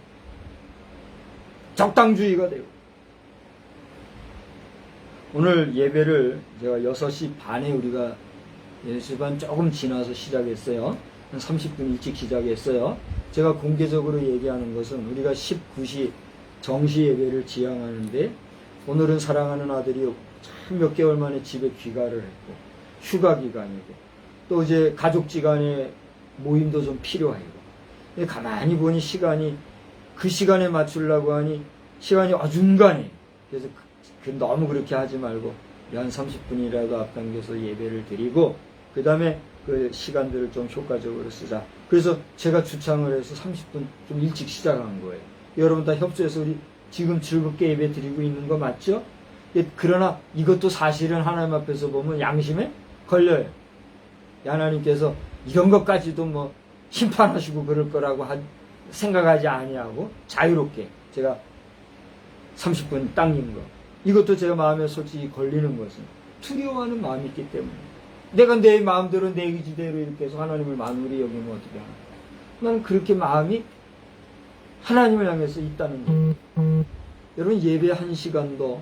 [SPEAKER 1] 적당주의가 되고. 오늘 예배를 제가 6시 반에 우리가 6시 반 조금 지나서 시작했어요. 한 30분 일찍 시작했어요. 제가 공개적으로 얘기하는 것은 우리가 19시 정시 예배를 지향하는데 오늘은 사랑하는 아들이 참 몇 개월 만에 집에 귀가를 했고 휴가 기간이고 또 이제 가족지간의 모임도 좀 필요하고 가만히 보니 시간이 그 시간에 맞추려고 하니 시간이 어중간해. 그래서 너무 그렇게 하지 말고 한 30분이라도 앞당겨서 예배를 드리고 그 다음에 그 시간들을 좀 효과적으로 쓰자. 그래서 제가 주창을 해서 30분 좀 일찍 시작한 거예요. 여러분 다 협조해서 우리 지금 즐겁게 예배 드리고 있는 거 맞죠? 그러나 이것도 사실은 하나님 앞에서 보면 양심에 걸려요. 하나님께서 이런 것까지도 뭐 심판하시고 그럴 거라고 생각하지 아니하고 자유롭게 제가 30분 당긴 거. 이것도 제가 마음에 솔직히 걸리는 것은 두려워하는 마음이 있기 때문에 내가 내 마음대로 내 의지대로 이렇게 해서 하나님을 만물이 여기면 어떻게 하나. 나는 그렇게 마음이 하나님을 향해서 있다는 거예요. 여러분 예배 1시간도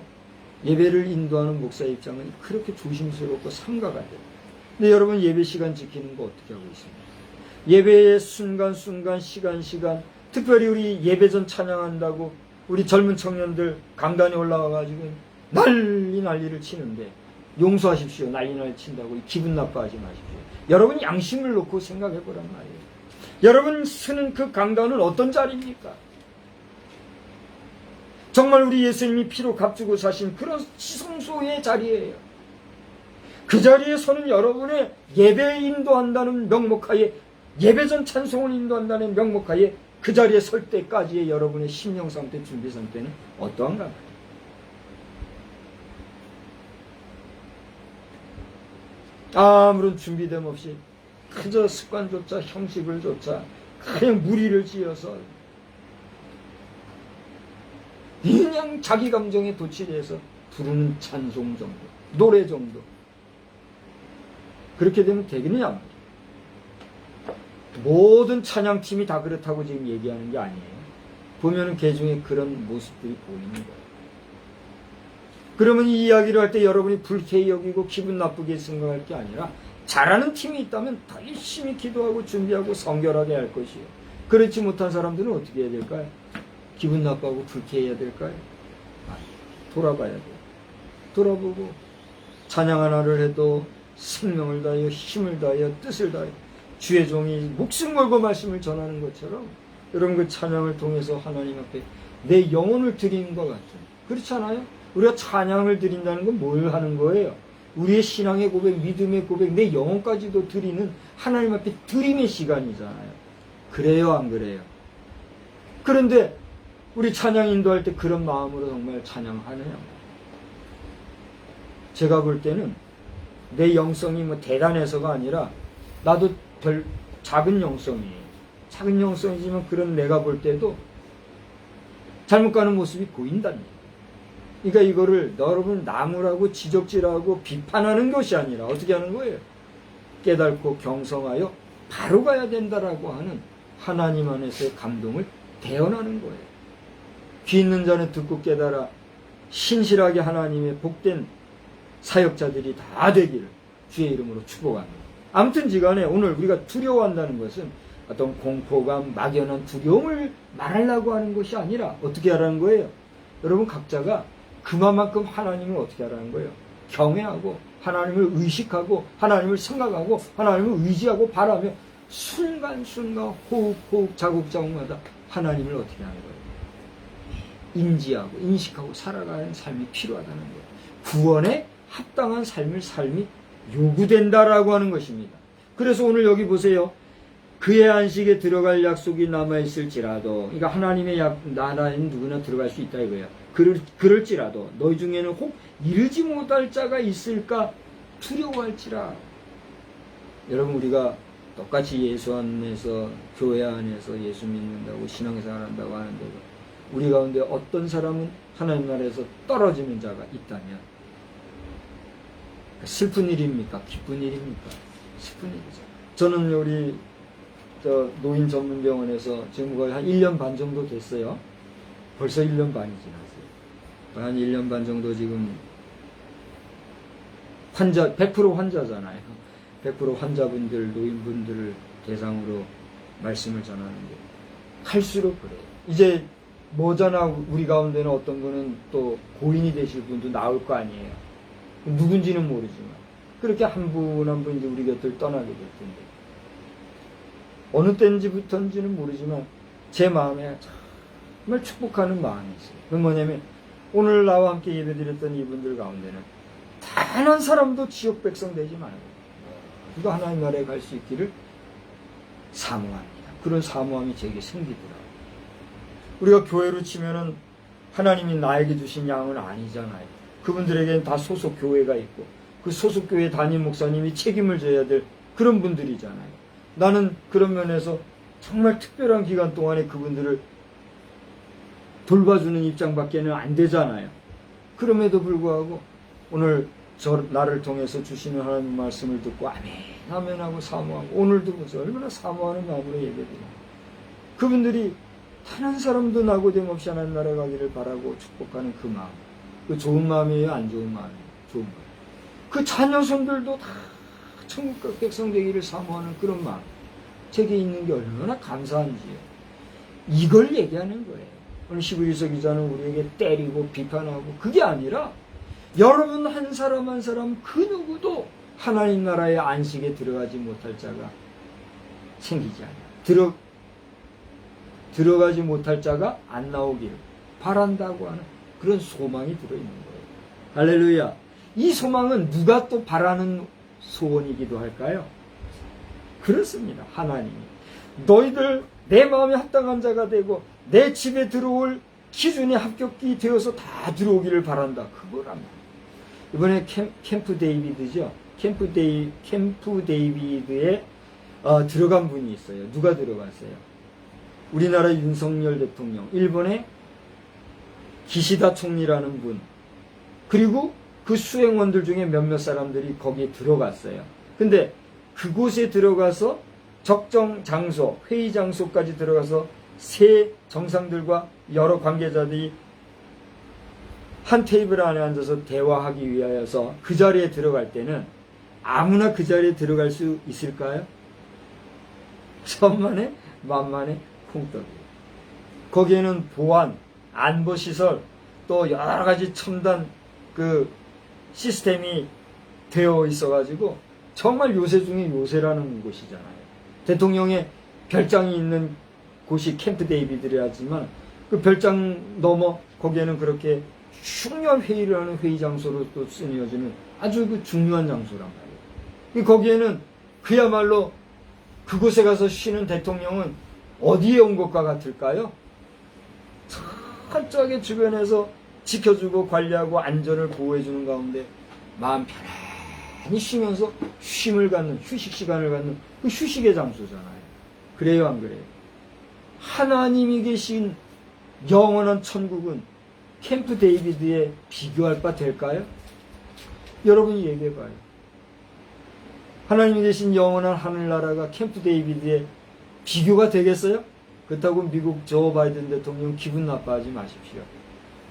[SPEAKER 1] 예배를 인도하는 목사의 입장은 그렇게 조심스럽고 삼가가야 돼요. 근데 여러분 예배 시간 지키는 거 어떻게 하고 있습니까? 예배의 순간순간 시간 특별히 우리 예배 전 찬양한다고 우리 젊은 청년들 강단에 올라와가지고 난리를 치는데 용서하십시오. 난리 친다고 기분 나빠하지 마십시오. 여러분 양심을 놓고 생각해 보란 말이에요. 여러분 쓰는 그 강단은 어떤 자리입니까? 정말 우리 예수님이 피로 값주고 사신 그런 지성소의 자리예요. 그 자리에 서는 여러분의 예배 인도한다는 명목하에 예배전 찬송을 인도한다는 명목하에 그 자리에 설 때까지의 여러분의 심령 상태, 준비 상태는 어떠한가? 아무런 준비됨 없이 그저 습관조차 형식을 조차 그냥 무리를 지어서 그냥 자기 감정에 도취돼서 부르는 찬송 정도, 노래 정도. 그렇게 되면 되겠느냐 말이에요. 모든 찬양팀이 다 그렇다고 지금 얘기하는 게 아니에요. 보면은 개중에 그런 모습들이 보이는 거예요. 그러면 이 이야기를 할 때 여러분이 불쾌히 여기고 기분 나쁘게 생각할 게 아니라 잘하는 팀이 있다면 더 열심히 기도하고 준비하고 성결하게 할 것이에요. 그렇지 못한 사람들은 어떻게 해야 될까요? 기분 나빠하고 불쾌해야 될까요? 돌아봐야 돼요. 돌아보고 찬양 하나를 해도 생명을 다하여 힘을 다하여 뜻을 다하여 주의 종이 목숨 걸고 말씀을 전하는 것처럼 여러분 그 찬양을 통해서 하나님 앞에 내 영혼을 드리는 것 같은 그렇지 않아요? 우리가 찬양을 드린다는 건 뭘 하는 거예요? 우리의 신앙의 고백, 믿음의 고백, 내 영혼까지도 드리는 하나님 앞에 드림의 시간이잖아요. 그래요, 안 그래요? 그런데 우리 찬양 인도할 때 그런 마음으로 정말 찬양하느냐? 제가 볼 때는 내 영성이 뭐 대단해서가 아니라 나도 별 작은 영성이에요. 작은 영성이지만 그런 내가 볼 때도 잘못 가는 모습이 보인다는 거예요. 그러니까 이거를 여러분 나무라고 지적질하고 비판하는 것이 아니라 어떻게 하는 거예요? 깨닫고 경성하여 바로 가야 된다라고 하는 하나님 안에서의 감동을 대언하는 거예요. 귀 있는 자는 듣고 깨달아 신실하게 하나님의 복된 사역자들이 다 되기를 주의 이름으로 축복합니다. 아무튼지간에 오늘 우리가 두려워한다는 것은 어떤 공포감, 막연한 두려움을 말하려고 하는 것이 아니라 어떻게 하라는 거예요? 여러분 각자가 그만큼 하나님을 어떻게 하라는 거예요? 경외하고 하나님을 의식하고 하나님을 생각하고 하나님을 의지하고 바라며 순간순간 호흡 자국자국마다 하나님을 어떻게 하는 거예요? 인지하고 인식하고 살아가는 삶이 필요하다는 거예요. 구원에 합당한 삶이 요구된다라고 하는 것입니다. 그래서 오늘 여기 보세요. 그의 안식에 들어갈 약속이 남아있을지라도, 그러니까 하나님의 나라에는 누구나 들어갈 수 있다 이거예요. 그럴지라도 너희 중에는 혹 이르지 못할 자가 있을까 두려워할지라. 여러분 우리가 똑같이 예수 안에서 교회 안에서 예수 믿는다고 신앙생활 한다고 하는데도 우리 가운데 어떤 사람은 하나님 나라에서 떨어지는 자가 있다면 슬픈 일입니까? 기쁜 일입니까? 슬픈 일이죠. 저는 우리 노인 전문병원에서 지금 거의 한 1년 반 정도 됐어요. 벌써 1년 반이 지났어요. 한 1년 반 정도 지금 100% 환자잖아요. 100% 환자분들, 노인분들을 대상으로 말씀을 전하는데 할수록 그래요. 이제 뭐잖아 우리 가운데는 어떤 분은 또 고인이 되실 분도 나올 거 아니에요. 누군지는 모르지만 그렇게 한 분 한 분 이제 우리 곁을 떠나게 될 텐데 어느 때인지부터인지는 모르지만 제 마음에 정말 축복하는 마음이 있어요. 그건 뭐냐면 오늘 나와 함께 예배드렸던 이분들 가운데는 단 한 사람도 지역 백성 되지 말고 누가 하나님 나라에 갈 수 있기를 사모합니다. 그런 사모함이 제게 생기더라고요. 우리가 교회로 치면은 하나님이 나에게 주신 양은 아니잖아요. 그분들에게는 다 소속 교회가 있고 그 소속 교회 담임 목사님이 책임을 져야 될 그런 분들이잖아요. 나는 그런 면에서 정말 특별한 기간 동안에 그분들을 돌봐주는 입장밖에는 안 되잖아요. 그럼에도 불구하고 오늘 나를 통해서 주시는 하나님 말씀을 듣고 아멘 아멘 하고 사모하고 오늘도 보세요. 얼마나 사모하는 마음으로 예배드려요. 그분들이 단 한 사람도 낙오됨 없이 하나님 나라에 가기를 바라고 축복하는 그 마음. 그 좋은 마음이에요? 안 좋은 마음이에요? 좋은 마음. 그 자녀손들도 다 천국 백성 되기를 사모하는 그런 마음. 제게 있는 게 얼마나 감사한지요. 이걸 얘기하는 거예요. 오늘 11서 기자는 우리에게 때리고 비판하고 그게 아니라 여러분 한 사람 한 사람 그 누구도 하나님 나라의 안식에 들어가지 못할 자가 생기지 않아요. 들어가지 못할 자가 안 나오기를 바란다고 하는 그런 소망이 들어있는 거예요. 할렐루야. 이 소망은 누가 또 바라는 소원이기도 할까요? 그렇습니다. 하나님이 너희들 내 마음에 합당한 자가 되고 내 집에 들어올 기준에 합격이 되어서 다 들어오기를 바란다. 그거랍니다. 이번에 캠프 데이비드죠. 캠프 데이비드에 들어간 분이 있어요. 누가 들어갔어요? 우리나라 윤석열 대통령, 일본의 기시다 총리라는 분, 그리고 그 수행원들 중에 몇몇 사람들이 거기에 들어갔어요. 근데 그곳에 들어가서 적정 장소, 회의 장소까지 들어가서 세 정상들과 여러 관계자들이 한 테이블 안에 앉아서 대화하기 위하여서 그 자리에 들어갈 때는 아무나 그 자리에 들어갈 수 있을까요? 천만에 만만에 콩떡이에요. 거기에는 보안, 안보시설, 또 여러 가지 첨단 그 시스템이 되어 있어가지고 정말 요새 중에 요새라는 곳이잖아요. 대통령의 별장이 있는 곳이 캠프 데이비드라지만 그 별장 넘어 거기에는 그렇게 중요한 회의를 하는 회의 장소로 또 쓰여지는 아주 그 중요한 장소란 말이에요. 거기에는 그야말로 그곳에 가서 쉬는 대통령은 어디에 온 것과 같을까요? 철저하게 주변에서 지켜주고 관리하고 안전을 보호해주는 가운데 마음 편안히 쉬면서 쉼을 갖는, 휴식 시간을 갖는 그 휴식의 장소잖아요. 그래요, 안 그래요? 하나님이 계신 영원한 천국은 캠프 데이비드에 비교할 바 될까요? 여러분이 얘기해봐요. 하나님이 계신 영원한 하늘나라가 캠프 데이비드의 비교가 되겠어요? 그렇다고 미국 조 바이든 대통령 기분 나빠하지 마십시오.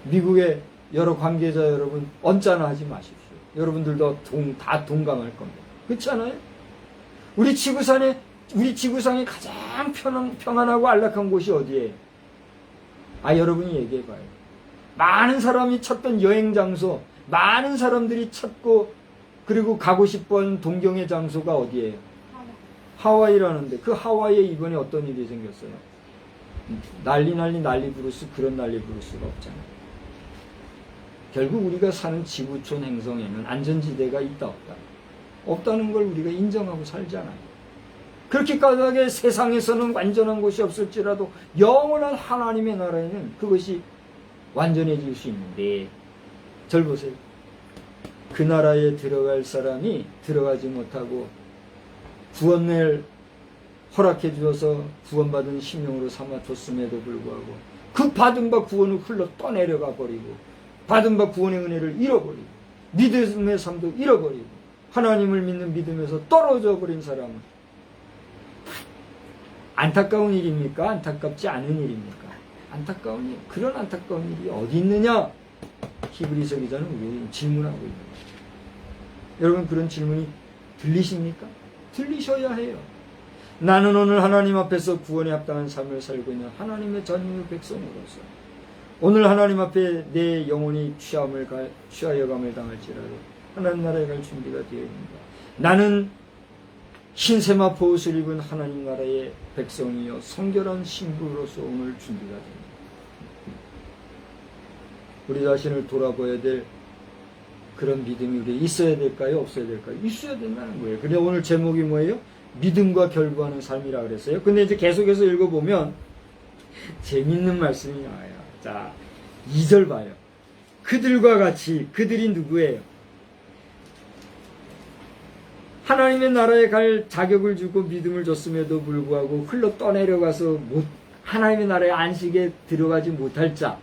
[SPEAKER 1] 미국의 여러 관계자 여러분 언짢아 하지 마십시오. 여러분들도 다 동감할 겁니다. 그렇지 않아요? 우리 지구상에 가장 평안하고 안락한 곳이 어디예요? 여러분이 얘기해봐요. 많은 사람이 찾던 여행 장소, 많은 사람들이 찾고 그리고 가고 싶어하는 동경의 장소가 어디예요? 하와이라는데 그 하와이에 이번에 어떤 일이 생겼어요? 난리 부르스 그런 난리 부를 수가 없잖아요. 결국 우리가 사는 지구촌 행성에는 안전지대가 있다 없다. 없다는 걸 우리가 인정하고 살잖아요. 그렇게 까닭에 세상에서는 완전한 곳이 없을지라도 영원한 하나님의 나라에는 그것이 완전해질 수 있는데 절 보세요. 그 나라에 들어갈 사람이 들어가지 못하고 구원을 허락해 주어서 구원받은 심령으로 삼아줬음에도 불구하고 그 받은 바 구원을 흘러 떠내려가 버리고 받은 바 구원의 은혜를 잃어버리고 믿음의 삶도 잃어버리고 하나님을 믿는 믿음에서 떨어져 버린 사람은 안타까운 일입니까? 안타깝지 않은 일입니까? 안타까운 일. 그런 안타까운 일이 어디 있느냐? 히브리서 기자는 우리에게 질문하고 있는 거예요. 여러분 그런 질문이 들리십니까? 들리셔야 해요. 나는 오늘 하나님 앞에서 구원에 합당한 삶을 살고 있는 하나님의 전유 백성으로서 오늘 하나님 앞에 내 영혼이 취하여감을 당할지라도 하나님 나라에 갈 준비가 되어 있는가. 나는 흰세마 보옷을 입은 하나님 나라의 백성이요 성결한 신부로서 오늘 준비가 됩니다. 우리 자신을 돌아봐야 될 그런 믿음이 우리에 있어야 될까요? 없어야 될까요? 있어야 된다는 거예요. 근데 오늘 제목이 뭐예요? 믿음과 결부하는 삶이라 그랬어요. 근데 이제 계속해서 읽어보면 재밌는 말씀이 나와요. 자, 2절 봐요. 그들과 같이, 그들이 누구예요? 하나님의 나라에 갈 자격을 주고 믿음을 줬음에도 불구하고 흘러 떠내려가서 하나님의 나라의 안식에 들어가지 못할 자,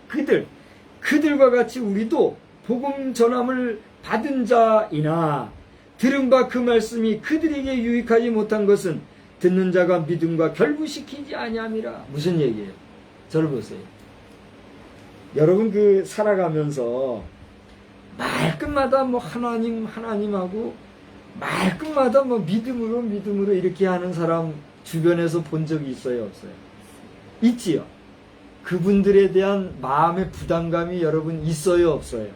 [SPEAKER 1] 그들과 같이 우리도 복음 전함을 받은 자이나 들은 바 그 말씀이 그들에게 유익하지 못한 것은 듣는 자가 믿음과 결부시키지 아니함이라. 무슨 얘기예요? 저를 보세요. 여러분 살아가면서 말끝마다 하나님하고 말끝마다 믿음으로 이렇게 하는 사람 주변에서 본 적이 있어요, 없어요? 있지요. 그분들에 대한 마음의 부담감이 여러분 있어요, 없어요?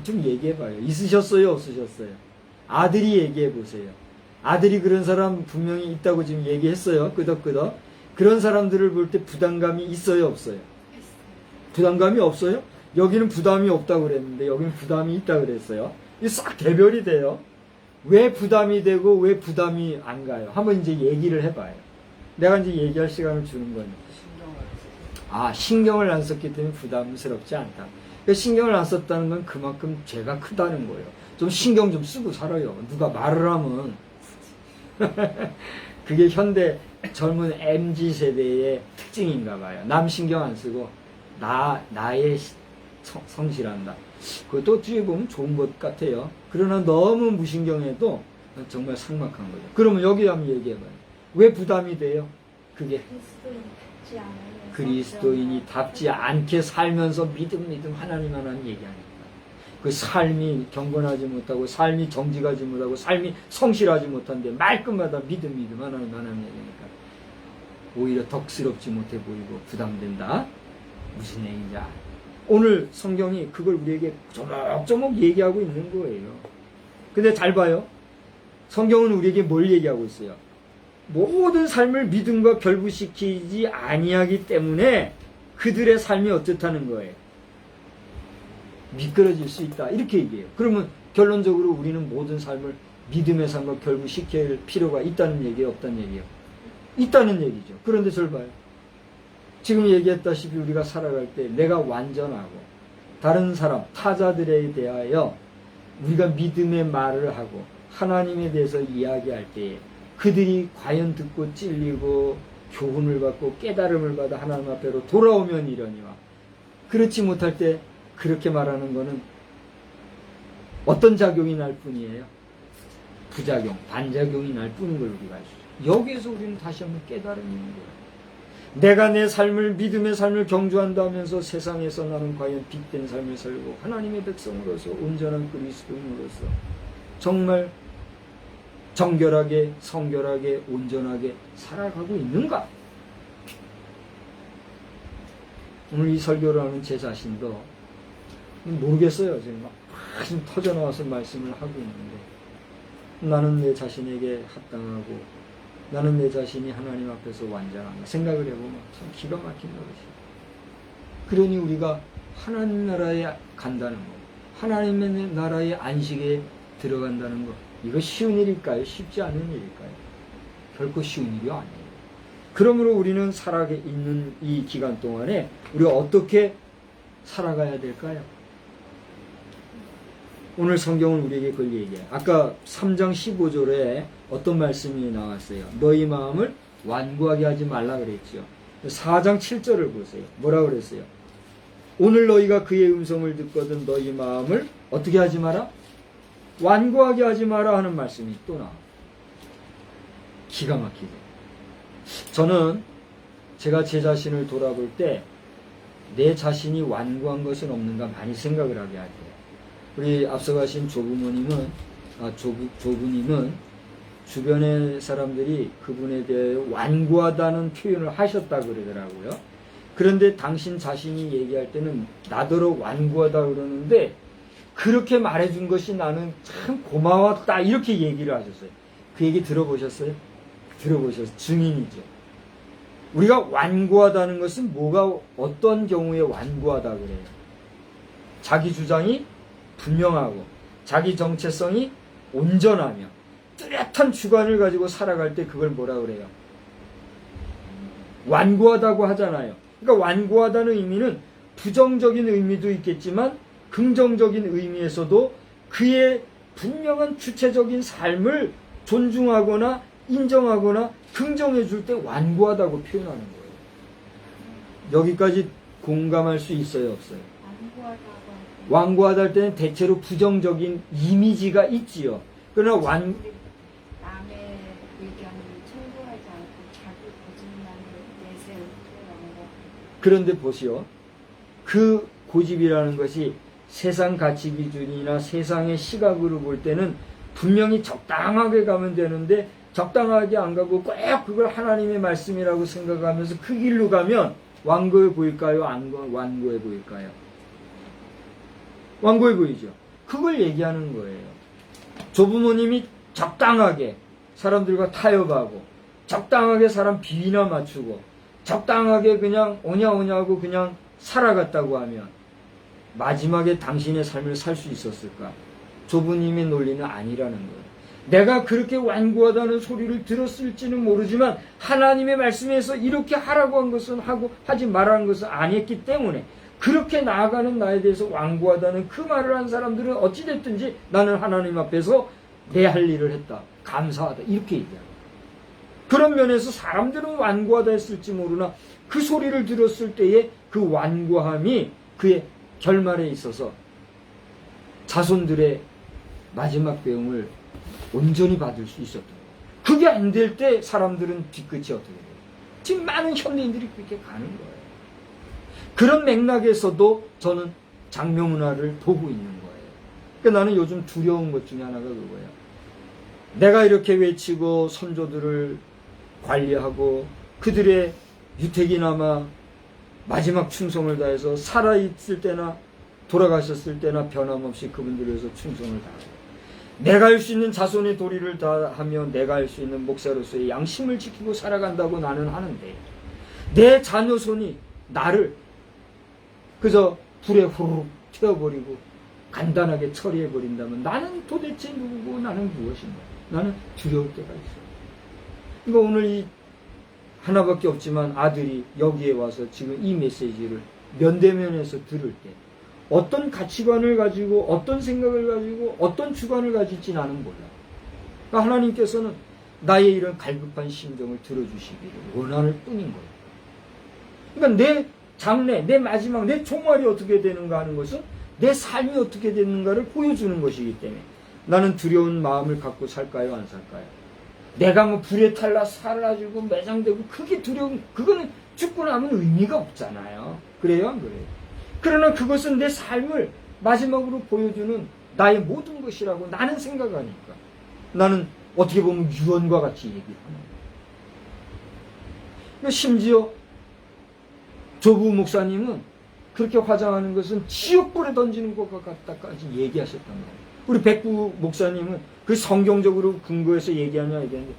[SPEAKER 1] 좀 얘기해봐요. 있으셨어요, 없으셨어요? 아들이 얘기해보세요. 아들이 그런 사람 분명히 있다고 지금 얘기했어요. 끄덕끄덕. 그런 사람들을 볼 때 부담감이 있어요, 없어요? 부담감이 없어요? 여기는 부담이 없다고 그랬는데 여기는 부담이 있다고 그랬어요. 이게 싹 개별이 돼요. 왜 부담이 되고 왜 부담이 안 가요? 한번 이제 얘기를 해봐요. 내가 이제 얘기할 시간을 주는 거니까. 신경을 안 썼기 때문에 부담스럽지 않다. 그러니까 신경을 안 썼다는 건 그만큼 죄가 크다는 거예요. 좀 신경 좀 쓰고 살아요. 누가 말을 하면. 그게 현대 젊은 MZ세대의 특징인가 봐요. 남 신경 안 쓰고 나의 성실한다. 그것도 어떻게 보면 좋은 것 같아요. 그러나 너무 무신경해도 정말 삭막한 거죠. 그러면 여기 한번 얘기해봐요. 왜 부담이 돼요? 그게 그리스도인이 답지 않게 살면서 믿음 하나님 얘기하니까 그 삶이 경건하지 못하고 삶이 정직하지 못하고 삶이 성실하지 못한데 말끝마다 믿음 하나님 얘기하니까 오히려 덕스럽지 못해 보이고 부담된다. 무슨 얘기인지 알아요. 오늘 성경이 그걸 우리에게 조목조목 얘기하고 있는 거예요. 근데 잘 봐요. 성경은 우리에게 뭘 얘기하고 있어요? 모든 삶을 믿음과 결부시키지 아니하기 때문에 그들의 삶이 어떻다는 거예요? 미끄러질 수 있다. 이렇게 얘기해요. 그러면 결론적으로 우리는 모든 삶을 믿음의 삶과 결부시킬 필요가 있다는 얘기예요? 없다는 얘기예요? 있다는 얘기죠. 그런데 절 봐요. 지금 얘기했다시피 우리가 살아갈 때 내가 완전하고 다른 사람, 타자들에 대하여 우리가 믿음의 말을 하고 하나님에 대해서 이야기할 때에 그들이 과연 듣고 찔리고 교훈을 받고 깨달음을 받아 하나님 앞에로 돌아오면 이러니와 그렇지 못할 때 그렇게 말하는 거는 어떤 작용이 날 뿐이에요? 부작용, 반작용이 날 뿐인 걸 우리가 알 수 있어요. 여기에서 우리는 다시 한번 깨달음이 있는 거예요. 내가 내 삶을, 믿음의 삶을 경주한다면서 세상에서 나는 과연 빛된 삶을 살고 하나님의 백성으로서 온전한 그리스도인으로서 정말 정결하게, 성결하게, 온전하게 살아가고 있는가? 오늘 이 설교를 하는 제 자신도 모르겠어요. 지금 막 지금 터져나와서 말씀을 하고 있는데 나는 내 자신에게 합당하고 나는 내 자신이 하나님 앞에서 완전한가 생각을 해보면 참 기가 막힌 것이에요. 그러니 우리가 하나님 나라에 간다는 것, 하나님의 나라의 안식에 들어간다는 것, 이거 쉬운 일일까요? 쉽지 않은 일일까요? 결코 쉬운 일이 아니에요. 그러므로 우리는 살아있는 이 기간 동안에 우리가 어떻게 살아가야 될까요? 오늘 성경은 우리에게 그걸 얘기해요. 아까 3장 15절에 어떤 말씀이 나왔어요? 너희 마음을 완고하게 하지 말라 그랬죠. 4장 7절을 보세요. 뭐라 그랬어요? 오늘 너희가 그의 음성을 듣거든 너희 마음을 어떻게 하지 마라? 완고하게 하지 마라 하는 말씀이 또 나와요. 기가 막히죠. 저는 제가 제 자신을 돌아볼 때 내 자신이 완고한 것은 없는가 많이 생각을 하게 하죠. 우리 앞서가신 조부모님은, 조부님은 주변의 사람들이 그분에 대해 완고하다는 표현을 하셨다 그러더라고요. 그런데 당신 자신이 얘기할 때는 나더러 완고하다 그러는데 그렇게 말해준 것이 나는 참 고마웠다 이렇게 얘기를 하셨어요. 그 얘기 들어보셨어요? 들어보셨어요? 증인이죠. 우리가 완고하다는 것은 뭐가 어떤 경우에 완고하다 그래요? 자기 주장이 분명하고 자기 정체성이 온전하며 뚜렷한 주관을 가지고 살아갈 때 그걸 뭐라 그래요? 완고하다고 하잖아요. 그러니까 완고하다는 의미는 부정적인 의미도 있겠지만 긍정적인 의미에서도 그의 분명한 주체적인 삶을 존중하거나 인정하거나 긍정해 줄 때 완고하다고 표현하는 거예요. 여기까지 공감할 수 있어요, 없어요? 완고하다 할 때는 대체로 부정적인 이미지가 있지요. 그러나
[SPEAKER 2] 남의 의견을 청구하지 않고 자기 고집만을 내세울 때 완고.
[SPEAKER 1] 그런데 보시오. 그 고집이라는 것이 세상 가치 기준이나 세상의 시각으로 볼 때는 분명히 적당하게 가면 되는데 적당하게 안 가고 꼭 그걸 하나님의 말씀이라고 생각하면서 그 길로 가면 완고해 보일까요? 완고해 보일까요? 완고해 보이죠. 그걸 얘기하는 거예요. 조부모님이 적당하게 사람들과 타협하고 적당하게 사람 비위나 맞추고 적당하게 그냥 오냐오냐하고 그냥 살아갔다고 하면 마지막에 당신의 삶을 살 수 있었을까? 조부님의 논리는 아니라는 거예요. 내가 그렇게 완고하다는 소리를 들었을지는 모르지만 하나님의 말씀에서 이렇게 하라고 한 것은 하고 하지 말라는 것은 안 했기 때문에 그렇게 나아가는 나에 대해서 완고하다는 그 말을 한 사람들은 어찌됐든지 나는 하나님 앞에서 내 할 일을 했다. 감사하다. 이렇게 얘기합니다. 그런 면에서 사람들은 완고하다 했을지 모르나 그 소리를 들었을 때의 그 완고함이 그의 결말에 있어서 자손들의 마지막 배움을 온전히 받을 수 있었던 거예요. 그게 안 될 때 사람들은 뒤끝이 어떻게 돼요? 지금 많은 현대인들이 그렇게 가는 거예요. 그런 맥락에서도 저는 장묘문화를 보고 있는 거예요. 그러니까 나는 요즘 두려운 것 중에 하나가 그거예요. 내가 이렇게 외치고 선조들을 관리하고 그들의 유택이나마 마지막 충성을 다해서 살아있을 때나 돌아가셨을 때나 변함없이 그분들을 위해서 충성을 다하고 내가 할 수 있는 자손의 도리를 다하며 내가 할 수 있는 목사로서의 양심을 지키고 살아간다고 나는 하는데 내 자녀손이 나를 그저 불에 후루룩 튀어버리고 간단하게 처리해버린다면 나는 도대체 누구고 나는 무엇인가? 나는 두려울 때가 있어요. 그러니까 오늘 이 하나밖에 없지만 아들이 여기에 와서 지금 이 메시지를 면대면에서 들을 때 어떤 가치관을 가지고 어떤 생각을 가지고 어떤 주관을 가질지 나는 몰라. 그러니까 하나님께서는 나의 이런 갈급한 심정을 들어주시기를 원하는 뿐인 거예요. 그러니까 내 장래, 내 마지막, 내 종말이 어떻게 되는가 하는 것은 내 삶이 어떻게 되는가를 보여주는 것이기 때문에 나는 두려운 마음을 갖고 살까요, 안 살까요? 내가 뭐 불에 탈라 살아지고 매장되고 그게 두려운, 그거는 죽고 나면 의미가 없잖아요. 그래요, 안 그래요? 그러나 그것은 내 삶을 마지막으로 보여주는 나의 모든 것이라고 나는 생각하니까 나는 어떻게 보면 유언과 같이 얘기를 합니다. 심지어 조부 목사님은 그렇게 화장하는 것은 지옥불에 던지는 것과 같다까지 얘기하셨단 말이에요. 우리 백구 목사님은 그 성경적으로 근거해서 얘기하냐 얘기하는데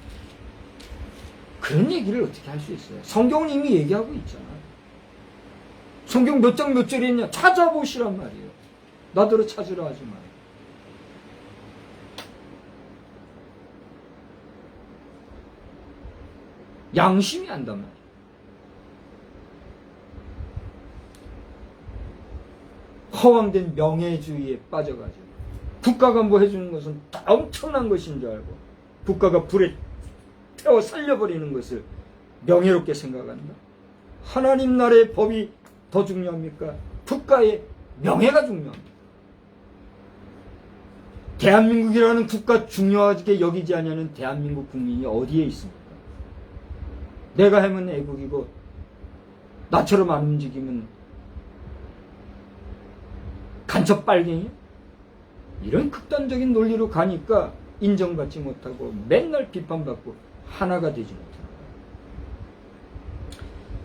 [SPEAKER 1] 그런 얘기를 어떻게 할 수 있어요? 성경은 이미 얘기하고 있잖아요. 성경 몇 장 몇 절에 있냐 찾아보시란 말이에요. 나더러 찾으라 하지 마요. 양심이 안단 말이에요. 허황된 명예주의에 빠져가지고 국가가 뭐 해주는 것은 다 엄청난 것인 줄 알고 국가가 불에 태워 살려버리는 것을 명예롭게 생각한다. 하나님 나라의 법이 더 중요합니까? 국가의 명예가 중요합니다. 대한민국이라는 국가 중요하게 여기지 않냐는 대한민국 국민이 어디에 있습니까? 내가 하면 애국이고 나처럼 안 움직이면 간첩 빨갱이? 이런 극단적인 논리로 가니까 인정받지 못하고 맨날 비판받고 하나가 되지 못하는 거예요.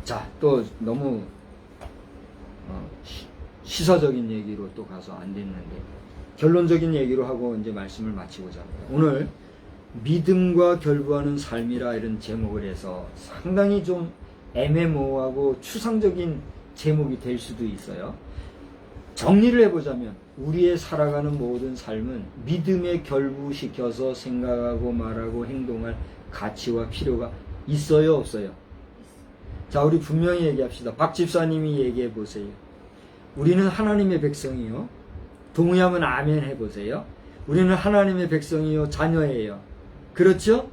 [SPEAKER 1] 자, 또 너무 시사적인 얘기로 또 가서 안 됐는데 결론적인 얘기로 하고 이제 말씀을 마치고자 합니다. 오늘 믿음과 결부하는 삶이라 이런 제목을 해서 상당히 좀 애매모호하고 추상적인 제목이 될 수도 있어요. 정리를 해보자면 우리의 살아가는 모든 삶은 믿음에 결부시켜서 생각하고 말하고 행동할 가치와 필요가 있어요, 없어요? 자, 우리 분명히 얘기합시다. 박 집사님이 얘기해 보세요. 우리는 하나님의 백성이요. 동의하면 아멘 해보세요. 우리는 하나님의 백성이요, 자녀예요. 그렇죠?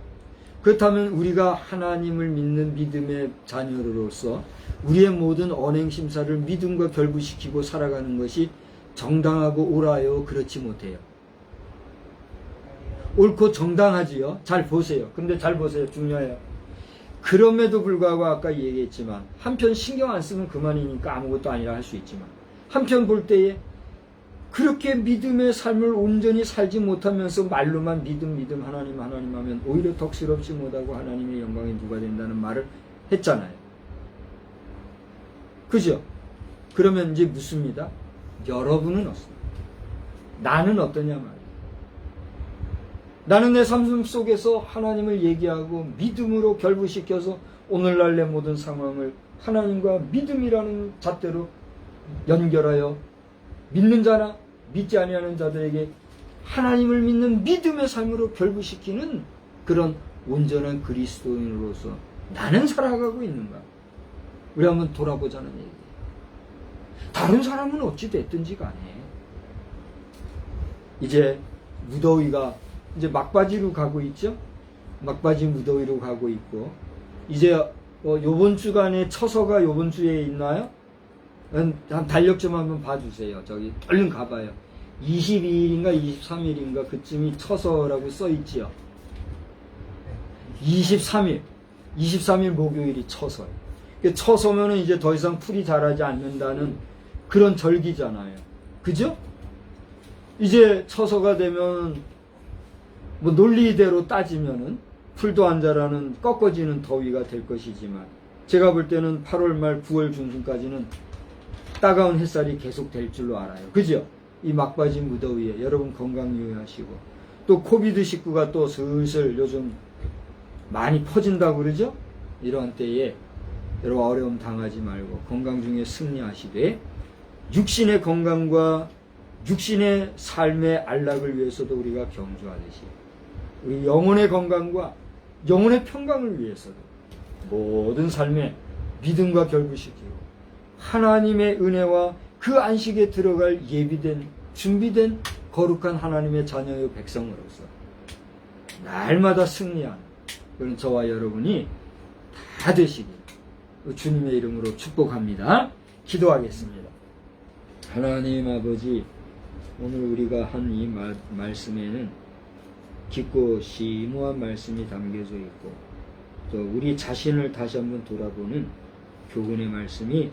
[SPEAKER 1] 그렇다면 우리가 하나님을 믿는 믿음의 자녀로서 우리의 모든 언행심사를 믿음과 결부시키고 살아가는 것이 정당하고 옳아요, 그렇지 못해요? 옳고 정당하지요. 잘 보세요. 근데 잘 보세요. 중요해요. 그럼에도 불구하고 아까 얘기했지만 한편 신경 안 쓰면 그만이니까 아무것도 아니라 할 수 있지만 한편 볼 때에 그렇게 믿음의 삶을 온전히 살지 못하면서 말로만 믿음 하나님 하면 오히려 덕스럽지 못하고 하나님의 영광이 누가 된다는 말을 했잖아요. 그죠? 그러면 이제 묻습니다. 여러분은 어떻습니까? 나는 어떠냐 말이에요. 나는 내 삶 속에서 하나님을 얘기하고 믿음으로 결부시켜서 오늘날 내 모든 상황을 하나님과 믿음이라는 잣대로 연결하여 믿는 자나 믿지 아니하는 자들에게 하나님을 믿는 믿음의 삶으로 결부시키는 그런 온전한 그리스도인으로서 나는 살아가고 있는가? 우리 한번 돌아보자는 얘기예요. 다른 사람은 어찌 됐든지 간에 이제 무더위가 이제 막바지로 가고 있죠? 막바지 무더위로 가고 있고 이제 요번 주간에 처서가 요번 주에 있나요? 한 달력 좀 한번 봐주세요. 저기 얼른 가봐요. 22일인가 23일인가 그쯤이 처서라고 써있지요. 23일 목요일이 처서예요. 처서면은 이제 더 이상 풀이 자라지 않는다는 그런 절기잖아요. 그죠? 이제 처서가 되면 뭐 논리대로 따지면은 풀도 안 자라는 꺾어지는 더위가 될 것이지만 제가 볼 때는 8월 말 9월 중순까지는 따가운 햇살이 계속 될 줄로 알아요. 그죠? 이 막바지 무더위에 여러분 건강 유의하시고 또 코비드19가 또 슬슬 요즘 많이 퍼진다고 그러죠? 이러한 때에 여러분 어려움 당하지 말고 건강 중에 승리하시되 육신의 건강과 육신의 삶의 안락을 위해서도 우리가 경주하듯이 우리 영혼의 건강과 영혼의 평강을 위해서도 모든 삶에 믿음과 결부시키고 하나님의 은혜와 그 안식에 들어갈 예비된 준비된 거룩한 하나님의 자녀의 백성으로서 날마다 승리하는 그런 저와 여러분이 다 되시길 주님의 이름으로 축복합니다. 기도하겠습니다. 하나님 아버지 오늘 우리가 한 이 말씀에는 깊고 심오한 말씀이 담겨져 있고 또 우리 자신을 다시 한번 돌아보는 교훈의 말씀이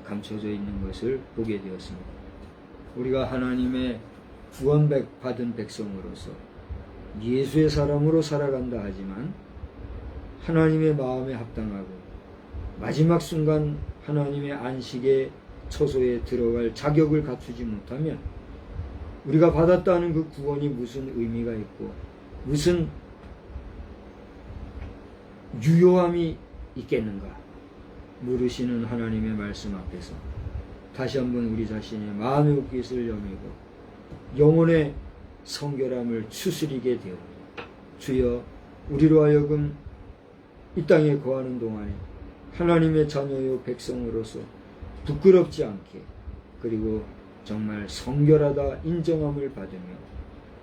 [SPEAKER 1] 감춰져 있는 것을 보게 되었습니다. 우리가 하나님의 구원받은 백성으로서 예수의 사람으로 살아간다 하지만 하나님의 마음에 합당하고 마지막 순간 하나님의 안식의 처소에 들어갈 자격을 갖추지 못하면 우리가 받았다는 그 구원이 무슨 의미가 있고 무슨 유효함이 있겠는가 물으시는 하나님의 말씀 앞에서 다시 한번 우리 자신의 마음의 옷깃을 여미고 영혼의 성결함을 추스리게 되옵니다. 주여, 우리로 하여금 이 땅에 거하는 동안에 하나님의 자녀요 백성으로서 부끄럽지 않게 그리고 정말 성결하다 인정함을 받으며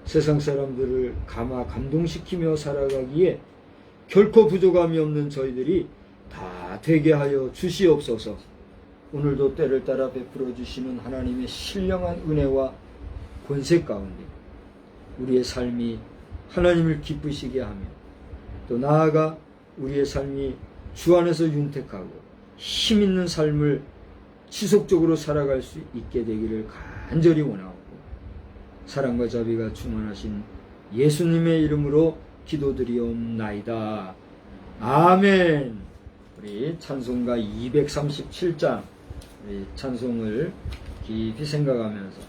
[SPEAKER 1] 세상 사람들을 감동시키며 살아가기에 결코 부족함이 없는 저희들이 다 되게 하여 주시옵소서. 오늘도 때를 따라 베풀어 주시는 하나님의 신령한 은혜와 권세 가운데 우리의 삶이 하나님을 기쁘시게 하며 또 나아가 우리의 삶이 주 안에서 윤택하고 힘 있는 삶을 지속적으로 살아갈 수 있게 되기를 간절히 원하옵고 사랑과 자비가 충만하신 예수님의 이름으로 기도드리옵나이다. 아멘. 우리 찬송가 237장 우리 찬송을 깊이 생각하면서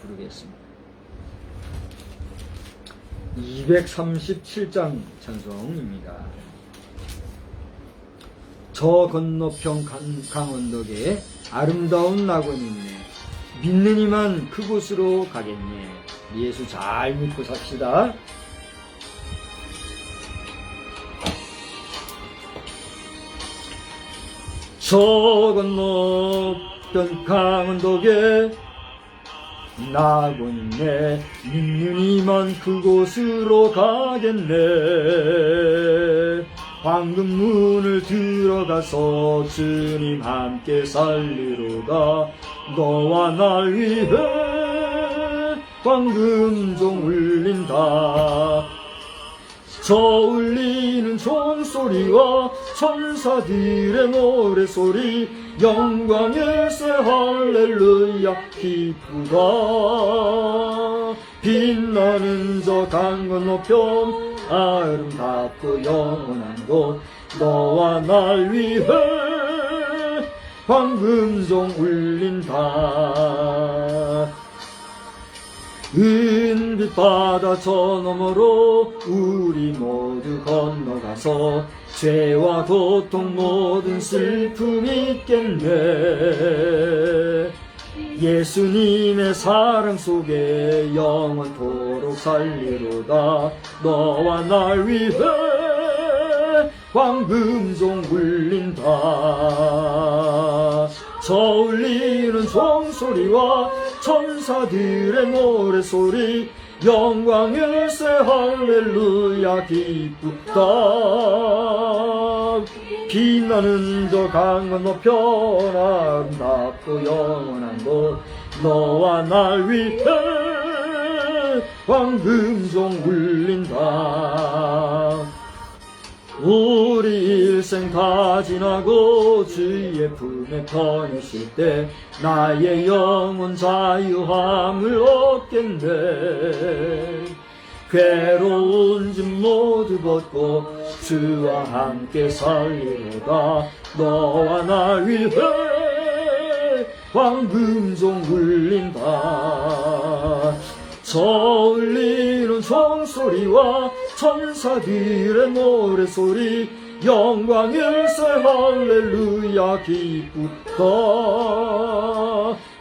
[SPEAKER 1] 부르겠습니다. 237장 찬송입니다. 저 건너편 강언덕에 아름다운 낙원이 있네. 믿는 이만 그곳으로 가겠네. 예수 잘 믿고 삽시다. 저 건너편 강언덕에 낙원이 있네. 믿는 이만 그곳으로 가겠네. 황금문을 들어가서 주님 함께 살리로다. 너와 날 위해 황금종 울린다. 저 울리는 종소리와 천사들의 노래소리 영광일세 할렐루야 기쁘다. 빛나는 저 강 건너편 아름답고 영원한 곳 너와 날 위해 황금종 울린다. 은빛 바다 저 너머로 우리 모두 건너가서 죄와 고통 모든 슬픔 잊겠네. 예수님의 사랑 속에 영원토록 살리로다. 너와 날 위해 황금종 울린다. 저 울리는 종소리와 천사들의 노래소리 영광일세 할렐루야 기쁘다. 빛나는 저 강 건너편 아름답고 영원한 곳 너와 날 위해 황금종 울린다. 우리 일생 다 지나고 주의 품에 편히 때 나의 영혼 자유함을 얻겠네. 괴로운 짐 모두 벗고 주와 함께 살리로다. 너와 날 위해 황금종 울린다. 저 울리는 종소리와 천사들의 노래소리 영광일세 할렐루야 기쁘다.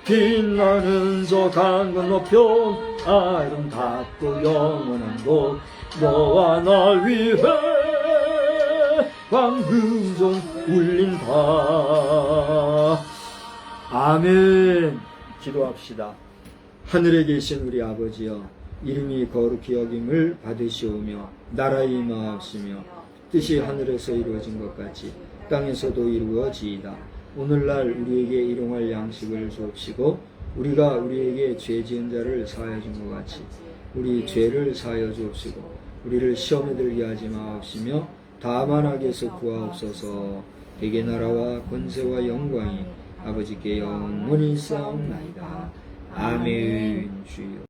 [SPEAKER 1] 빛나는 저 강 건너편 아름답고 영원한 곳 너와 날 위해 황금종 울린다. 아멘. 기도합시다. 하늘에 계신 우리 아버지여, 이름이 거룩히 여김을 받으시오며 나라의 임하옵시며 뜻이 하늘에서 이루어진 것 같이 땅에서도 이루어지이다. 오늘날 우리에게 일용할 양식을 주옵시고 우리가 우리에게 죄 지은 자를 사하여 준 것 같이 우리 죄를 사하여 주옵시고 우리를 시험에 들게 하지 마옵시며 다만 악에서 구하옵소서. 대개 나라와 권세와 영광이 아버지께 영원히 있사옵나이다. 아멘. 주여.